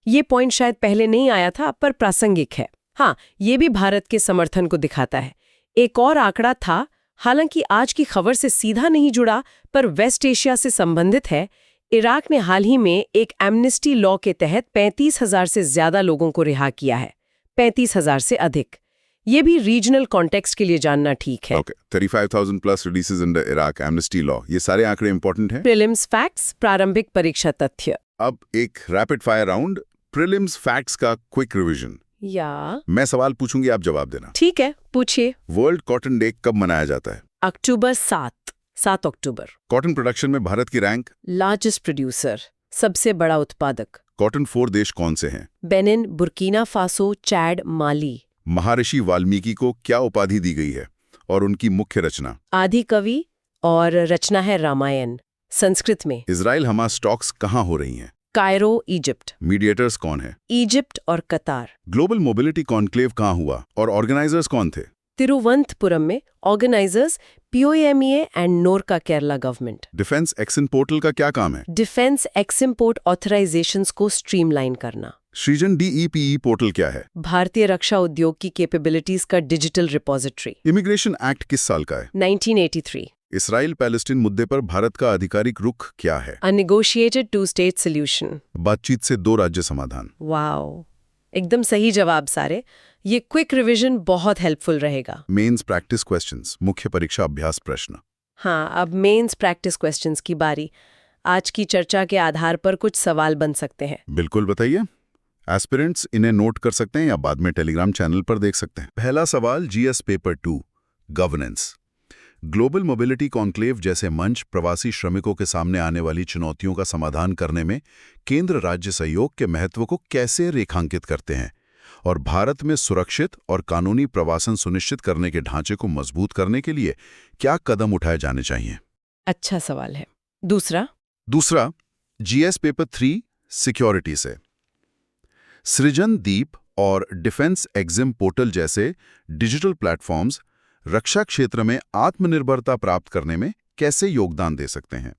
ये पॉइंट शायद पहले नहीं आया था पर प्रासंगिक है। हाँ, ये भी भारत के समर्थन को दिखाता है। एक और आंकड़ा था, हालांकि आज की खबर से सीधा नहीं जुड़ा पर वेस्ट एशिया से संबंधित है। इराक ने हाल ही में एक एमनेस्टी लॉ के तहत 35,000 से ज्यादा लोगों को रिहा किया है, 35,000 से अधिक। ये भी रीजनल कॉन्टेक्स्ट के लिए जानना ठीक है। Okay, 35,000 plus releases in the Iraq amnesty law, ये सारे आंकड़े इंपॉर्टेंट हैं। प्रीलिम्स फैक्ट्स, प्रारंभिक परीक्षा तथ्य। अब एक rapid fire round, prelims facts का क्विक रिवीजन। या मैं सवाल पूछूंगी, आप जवाब देना। ठीक है, पूछिए। वर्ल्ड कॉटन डे कब मनाया जाता है? अक्टूबर 7 अक्टूबर। कॉटन प्रोडक्शन में भारत की रैंक? लार्जेस्ट प्रोड्यूसर, सबसे बड़ा उत्पादक। कॉटन 4 देश कौन से हैं? बेनिन, बुर्किना फासो, चैड, माली। महर्षि वाल्मीकि को क्या उपाधि दी गई है और उनकी मुख्य रचना? आदि कवि और रचना है रामायण, संस्कृत में। इजराइल हमास टॉक्स कहाँ हो रही हैं? Cairo, Egypt. मीडिएटर्स कौन है? इजिप्ट और कतार। ग्लोबल मोबिलिटी कॉन्क्लेव कहाँ हुआ और ऑर्गेनाइजर्स कौन थे? तिरुवनंतपुरम में। Organisers POMEA and NORKA Kerala government. Defence action portal का क्या काम है? डिफेंस एक्सइम्पोर्ट ऑथराइजेशंस को स्ट्रीमलाइन करना। सृजन DEPE पोर्टल क्या है? भारतीय रक्षा उद्योग की कैपेबिलिटीज का डिजिटल रिपोजिटरी। इमिग्रेशन एक्ट किस साल का है? 1983। इसराइल पैलेस्टीन मुद्दे पर भारत का आधिकारिक रुख क्या है? A negotiated two-state solution। बातचीत से 2 राज्य समाधान। वाओ, एकदम सही जवाब सारे। ये क्विक रिवीजन बहुत हेल्पफुल रहेगा। मेंस प्रैक्टिस क्वेश्चंस, मुख्य परीक्षा अभ्यास प्रश्न। हाँ, अब मेंस प्रैक्टिस क्वेश्चंस की बारी। आज की चर्चा के आधार पर कुछ सवाल बन सकते हैं। बिल्कुल, बताइए। एस्पिरेंट्स इन्हें नोट कर सकते हैं या बाद में टेलीग्राम चैनल पर देख सकते हैं। पहला सवाल, GS paper 2, governance. Global mobility conclave जैसे मंच प्रवासी श्रमिकों के सामने आने वाली चुनौतियों का समाधान करने में केंद्र राज्य सहयोग के महत्व को कैसे रेखांकित करते हैं और भारत में सुरक्षित और कानूनी प्रवासन सुनिश्चित करने के ढांचे को मजबूत करने के लिए क्या कदम उठाए जाने चाहिए? अच्छा सवाल है। दूसरा, GS पेपर 3, सिक्योरिटी से। सृजन दीप और डिफेंस एग्जिम पोर्टल जैसे डिजिटल प्लेटफॉर्म्स रक्षा क्षेत्र में आत्मनिर्भरता प्राप्त करने में कैसे योगदान दे सकते हैं?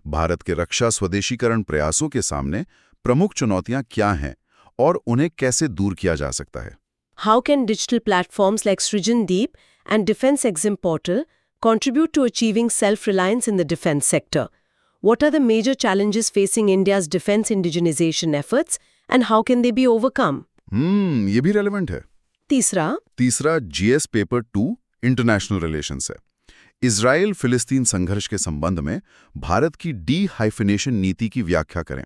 भारत के रक्षा स्वदेशीकरण प्रयासों के सामने प्रमुख चुनौतियां क्या हैं और उन्हें कैसे दूर किया जा सकता है? How can digital platforms like Srijan Deep and Defense Exim Portal contribute to achieving self-reliance in the defense sector? What are the major challenges facing India's defense indigenization efforts and how can they be overcome? ये भी relevant है। तीसरा, GS paper 2, international relations है। Israel फिलिस्तीन संघर्ष के संबंध में भारत की डी-हाइफिनेशन नीति की व्याख्या करें।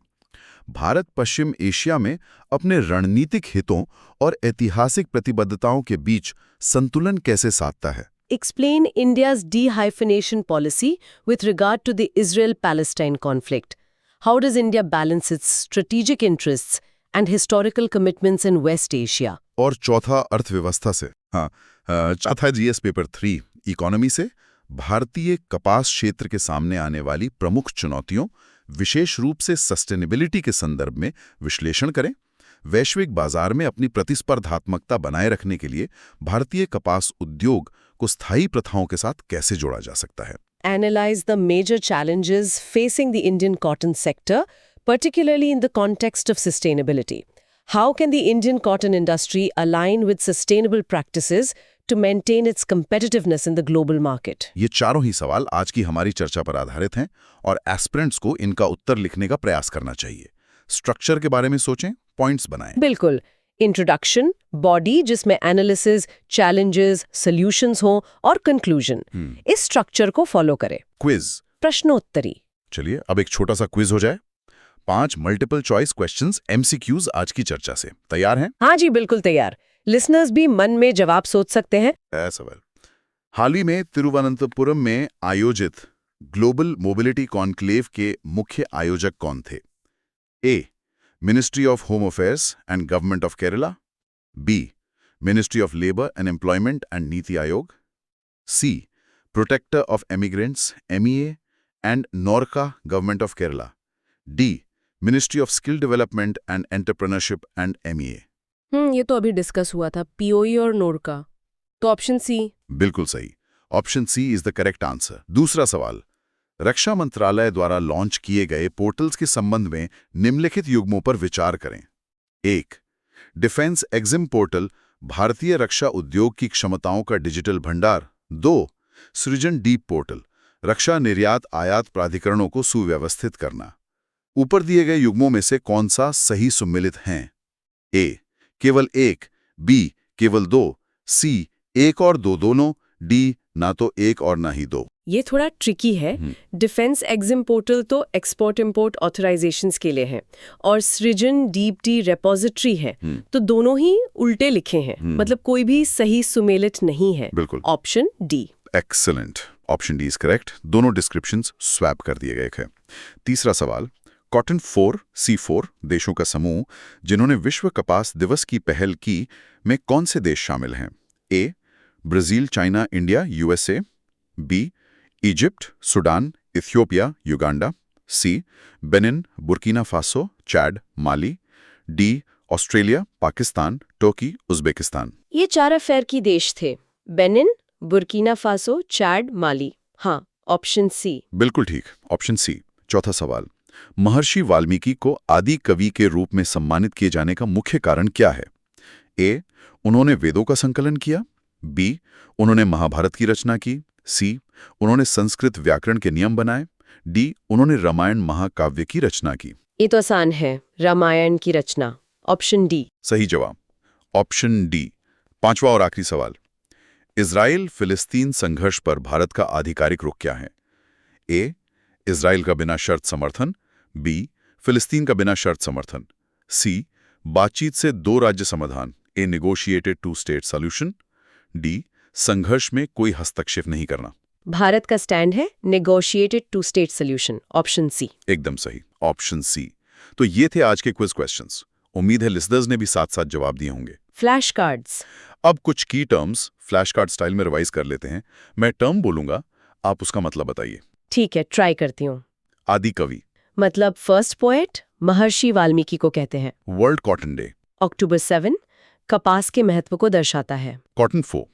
भारत पश्चिम एशिया में अपने रणनीतिक हितों और ऐतिहासिक प्रतिबद्धताओं के बीच संतुलन कैसे साधता है? Explain India's de-hyphenation policy with regard to the Israel-Palestine conflict. How does India balance its strategic interests and historical commitments in West Asia? और चौथा अर्थव्यवस्था से। चौथा जीएस पेपर 3 इकोनॉमी से भारतीय कपास क्षेत्र के सामने आने वाली प्रमुख चुनौतियों, विशेष रूप से सस्टेनेबिलिटी के संदर्भ में विश्लेषण करें। वैश्विक बाजार में अपनी प्रतिस्पर्धात्मकता बनाए रखने के लिए भारतीय कपास उद्योग को स्थायी प्रथाओं के साथ कैसे जोड़ा जा सकता है? Analyze the major challenges facing the Indian cotton sector, particularly in the context of sustainability. How can the Indian cotton industry align with sustainable practices to maintain its competitiveness in the global market? ये चारों ही सवाल आज की हमारी चर्चा पर आधारित हैं और एस्पिरेंट्स को इनका उत्तर लिखने का प्रयास करना चाहिए। स्ट्रक्चर के बारे में सोचें, पॉइंट्स बनाएं। बिल्कुल। इंट्रोडक्शन, बॉडी जिसमें एनालिसिस, चैलेंजेस, सॉल्यूशंस हो और कंक्लूजन। इस स्ट्रक्चर को फॉलो करें। क्विज, प्रश्नोत्तरी। चलिए अब एक छोटा सा क्विज हो जाए। 5 मल्टीपल चॉइस क्वेश्चंस MCQs आज की चर्चा से। तैयार हैं? हाँ जी, बिल्कुल तैयार। लिसनर्स भी मन में जवाब सोच सकते हैं। सवाल, हाल ही में तिरुवनंतपुरम में आयोजित ग्लोबल मोबिलिटी कॉन्क्लेव के मुख्य आयोजक कौन थे? A, ministry of home affairs and government of Kerala. B, ministry of labour and employment and NITI Aayog. C, protector of emigrants MEA and NORKA government of Kerala. D, ministry of skill development and entrepreneurship and MEA। ये तो अभी discuss हुआ था, POE और नोरका। तो option C. बिल्कुल सही, option C is the correct answer. दूसरा सवाल, रक्षा मंत्रालय द्वारा लॉन्च किए गए पोर्टल्स के संबंध में निम्नलिखित युग्मों पर विचार करें। 1. डिफेंस एग्जिम पोर्टल, भारतीय रक्षा उद्योग की क्षमताओं का डिजिटल भंडार। 2. सृजन डीप पोर्टल, रक्षा निर्यात आयात प्राधिकरणों को सुव्यवस्थित करना। ऊपर दिए गए युग्मों में से कौन सा सही सुमिलित हैं? ए, केवल 1, बी, केवल 2, सी, 1 और 2 दोनों, डी, ना तो 1 और ना ही 2। ये थोड़ा ट्रिकी है। डिफेंस एग्जिम पोर्टल तो एक्सपोर्ट इंपोर्ट ऑथराइजेशंस के लिए है और सृजन डीप डी रेपोजिटरी है, तो दोनों ही उल्टे लिखे हैं। मतलब कोई भी सही सुमेलित नहीं है। बिल्कुल। Option D. Excellent, option D is correct. दोनों डिस्क्रिप्शंस स्वैप कर दिए गए हैं। तीसरा सवाल, कॉटन 4 C4 देशों का समूह जिन्होंने विश्व कपास दिवस की पहल की में कौन से देश शामिल हैं? A, Brazil, China, India, USA। B, Egypt, Sudan, Ethiopia, Uganda. C, Benin, Burkina Faso, Chad, Mali. D, Australia, Pakistan, Turkey, Uzbekistan. ये 4 अफेयर की देश थे, Benin, Burkina Faso, Chad, Mali. हाँ, ऑप्शन सी। बिल्कुल ठीक, ऑप्शन सी। चौथा सवाल, महर्षि वाल्मीकि को आदि कवि के रूप में सम्मानित किए जाने का मुख्य कारण क्या है? ए, उन्होंने वेदों का संकलन किया। बी, उन्होंने महाभारत की रचना की। सी, उन्होंने संस्कृत व्याकरण के नियम बनाए। डी, उन्होंने रामायण महाकाव्य की रचना की। ये तो आसान है, रामायण की रचना। Option D. सही जवाब, ऑप्शन डी। पांचवा और आखिरी सवाल, इजराइल फिलिस्तीन संघर्ष पर भारत का आधिकारिक रुख क्या है? ए, इजराइल का बिना शर्त समर्थन। बी, फिलिस्तीन का बिना शर्त समर्थन। सी, बातचीत से 2 राज्य समाधान, ए नेगोशिएटेड 2 स्टेट सॉल्यूशन। डी, संघर्ष में कोई हस्तक्षेप नहीं करना। भारत का स्टैंड है negotiated 2 state solution. Option C. एकदम सही, ऑप्शन सी। तो ये थे आज के क्विज क्वेश्चंस। उम्मीद है लिसनर्स ने भी साथ साथ जवाब दिए होंगे। Flash cards. अब कुछ की टर्म्स फ्लैश कार्ड स्टाइल में रिवाइज कर लेते हैं। मैं टर्म बोलूंगा, आप उसका मतलब बताइए। ठीक है, ट्राई करती हूँ। आदि कवि, मतलब फर्स्ट पोएट, महर्षि वाल्मीकि को कहते हैं। वर्ल्ड कॉटन डे, अक्टूबर 7 कपास के महत्व को दर्शाता है। Cotton 4,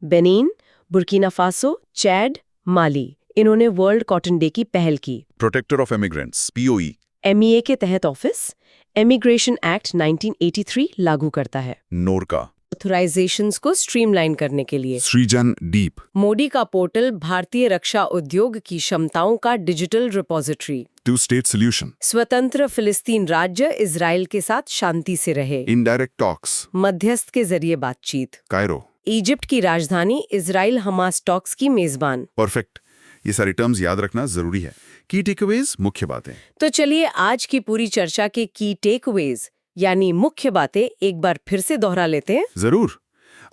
Benin, Burkina Faso, Chad, Mali, इन्होंने वर्ल्ड कॉटन डे की पहल की। Protector of emigrants POE, MEA के तहत ऑफिस इमिग्रेशन एक्ट 1983 लागू करता है नोरका, ऑथराइजेशंस को स्ट्रीमलाइन करने के लिए। सृजन डीप, मोदी का पोर्टल भारतीय रक्षा उद्योग की क्षमताओं का डिजिटल रिपोजिटरी। 2 स्टेट सॉल्यूशन, स्वतंत्र फिलिस्तीन राज्य इजराइल के साथ शांति से रहे। इनडायरेक्ट टॉक्स, मध्यस्थ के जरिए बातचीत। कायरो, इजिप्ट की राजधानी इजराइल हमास टॉक्स की मेजबान। परफेक्ट। ये सारी टर्म्स याद रखना जरूरी है। की टेकअवेज, मुख्य बातें। तो चलिए आज की पूरी चर्चा के की टेकअवेज यानी मुख्य बातें एक बार फिर से दोहरा लेते हैं। जरूर।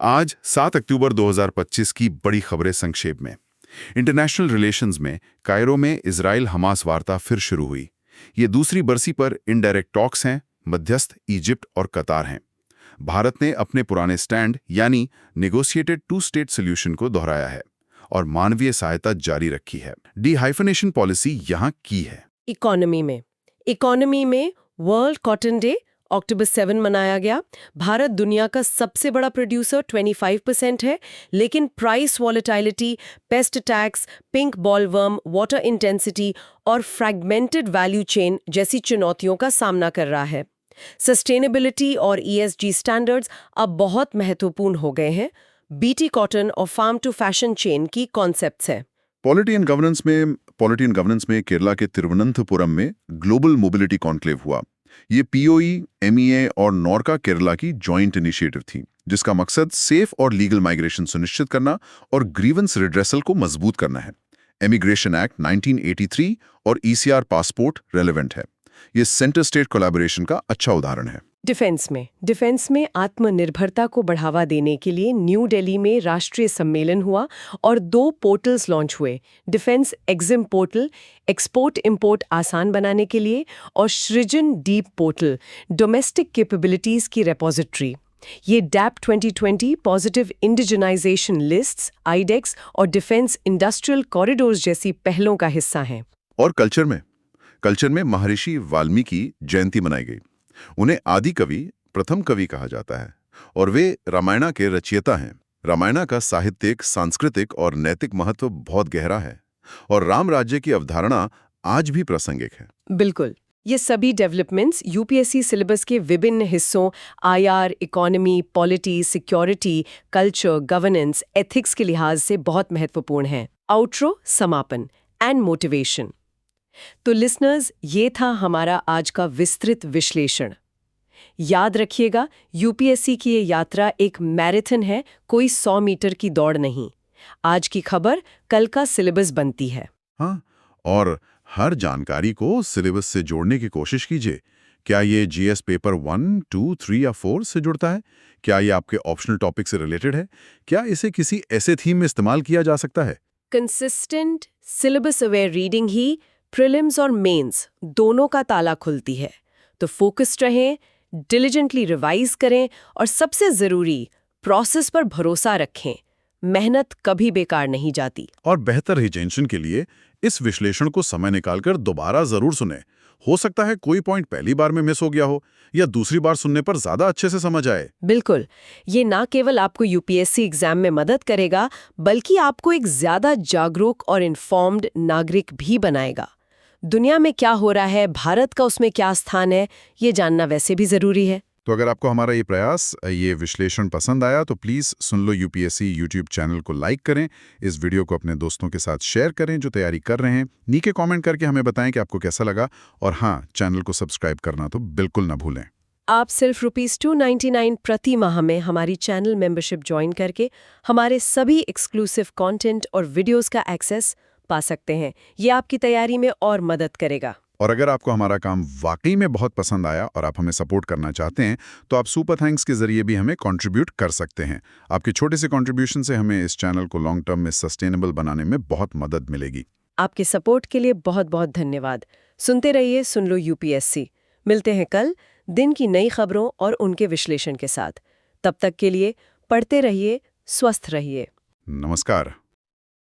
आज 7 अक्टूबर 2025 की बड़ी खबरें संक्षेप में। इंटरनेशनल रिलेशंस में कायरो में इजराइल हमास वार्ता फिर शुरू हुई। ये दूसरी बरसी पर इनडायरेक्ट टॉक्स हैं, मध्यस्थ इजिप्ट और कतार हैं। भारत ने अपने पुराने स्टैंड यानी नेगोशिएटेड टू स्टेट सॉल्यूशन को दोहराया है और मानवीय सहायता जारी रखी है। डी-हाइफनेशन पॉलिसी यहाँ की है। इकोनॉमी में वर्ल्ड कॉटन डे अक्टूबर 7 मनाया गया। भारत दुनिया का सबसे बड़ा प्रोड्यूसर 25% है, लेकिन price volatility, paste attacks, pink bollworm, water intensity और फ्रैगमेंटेड वैल्यू चेन जैसी चुनौतियों का सामना कर रहा है। सस्टेनेबिलिटी और ESG स्टैंडर्ड्स अब बहुत महत्वपूर्ण हो गए हैं। बीटी कॉटन और फार्म टू फैशन चेन की कॉन्सेप्ट्स हैं। पॉलिटी एंड गवर्नेंस में केरला के तिरुवनंतपुरम में ग्लोबल मोबिलिटी कॉन्क्लेव हुआ। ये POE, MEA और नॉर्का केरला की जॉइंट इनिशिएटिव थी, जिसका मकसद सेफ और लीगल माइग्रेशन सुनिश्चित करना और ग्रीवेंस रिड्रेसल को मजबूत करना है। इमिग्रेशन एक्ट 1983 और ECR पासपोर्ट रेलेवेंट है। ये सेंटर स्टेट कोलैबोरेशन का अच्छा उदाहरण है। डिफेंस में आत्मनिर्भरता को बढ़ावा देने के लिए न्यू दिल्ली में राष्ट्रीय सम्मेलन हुआ और 2 पोर्टल्स लॉन्च हुए। Defence EXIM portal export import आसान बनाने के लिए और सृजन डीप पोर्टल डोमेस्टिक कैपेबिलिटीज की रेपोजिटरी। ये DAP 2020 positive indigenisation lists, iDEX और डिफेंस इंडस्ट्रियल कॉरिडोर्स जैसी पहलों का हिस्सा हैं। और कल्चर में महर्षि वाल्मीकि जयंती मनाई गई। उन्हें आदि कवि, प्रथम कवि कहा जाता है और वे रामायण के रचयिता हैं। रामायण का साहित्यिक, सांस्कृतिक और नैतिक महत्व बहुत गहरा है और राम राज्य की अवधारणा आज भी प्रासंगिक है। बिल्कुल। ये सभी डेवलपमेंट्स UPSC सिलेबस के विभिन्न हिस्सों IR, economy, polity, security, culture, governance, ethics के लिहाज से बहुत महत्वपूर्ण हैं। आउट्रो, समापन एंड मोटिवेशन। तो लिसनर्स, ये था हमारा आज का विस्तृत विश्लेषण। याद रखिएगा, UPSC की ये यात्रा एक मैराथन है, कोई 100 मीटर की दौड़ नहीं। आज की खबर कल का सिलेबस बनती है। हाँ, और हर जानकारी को सिलेबस से जोड़ने की कोशिश कीजिए। क्या ये GS पेपर 1, 2, 3 या 4 से जुड़ता है? क्या ये आपके ऑप्शनल टॉपिक से रिलेटेड है? क्या इसे किसी ऐसे थीम में इस्तेमाल किया जा सकता है? कंसिस्टेंट सिलेबस अवेयर रीडिंग ही प्रीलिम्स और मेंस दोनों का ताला खुलती है। तो फोकस्ड रहें, डिलिजेंटली रिवाइज करें और सबसे जरूरी, प्रोसेस पर भरोसा रखें। मेहनत कभी बेकार नहीं जाती। और बेहतर रिटेंशन के लिए इस विश्लेषण को समय निकालकर दोबारा जरूर सुनें। हो सकता है कोई पॉइंट पहली बार में मिस हो गया हो या दूसरी बार सुनने पर ज्यादा अच्छे से समझ आए। बिल्कुल, ये ना केवल आपको UPSC एग्जाम में मदद करेगा, बल्कि आपको एक ज्यादा जागरूक और इन्फॉर्म्ड नागरिक भी बनाएगा। दुनिया में क्या हो रहा है, भारत का उसमें क्या स्थान है, ये जानना वैसे भी जरूरी है। तो अगर आपको हमारा ये प्रयास, ये विश्लेषण पसंद आया तो please soon low UPSC YouTube channel को लाइक करें, इस वीडियो को अपने दोस्तों के साथ शेयर करें जो तैयारी कर रहे हैं। नीचे कमेंट करके हमें बताएं कि आपको कैसा लगा और हाँ, चैनल को सब्सक्राइब करना तो बिल्कुल ना भूलें। आप सिर्फ ₹299 प्रति माह में हमारी चैनल मेंबरशिप ज्वाइन करके हमारे सभी एक्सक्लूसिव कंटेंट और वीडियोस का एक्सेस पा सकते हैं। ये आपकी तैयारी में और मदद करेगा। और अगर आपको हमारा काम वाकई में बहुत पसंद आया और आप हमें सपोर्ट करना चाहते हैं तो आप सुपर थैंक्स के जरिए भी हमें कंट्रीब्यूट कर सकते हैं। आपके छोटे से कंट्रीब्यूशन से हमें इस चैनल को लॉन्ग टर्म में सस्टेनेबल बनाने में बहुत मदद मिलेगी। आपके सपोर्ट के लिए बहुत बहुत धन्यवाद। सुनते रहिए सुन लो UPSC। मिलते हैं कल दिन की नई खबरों और उनके विश्लेषण के साथ। तब तक के लिए पढ़ते रहिए, स्वस्थ रहिए। नमस्कार।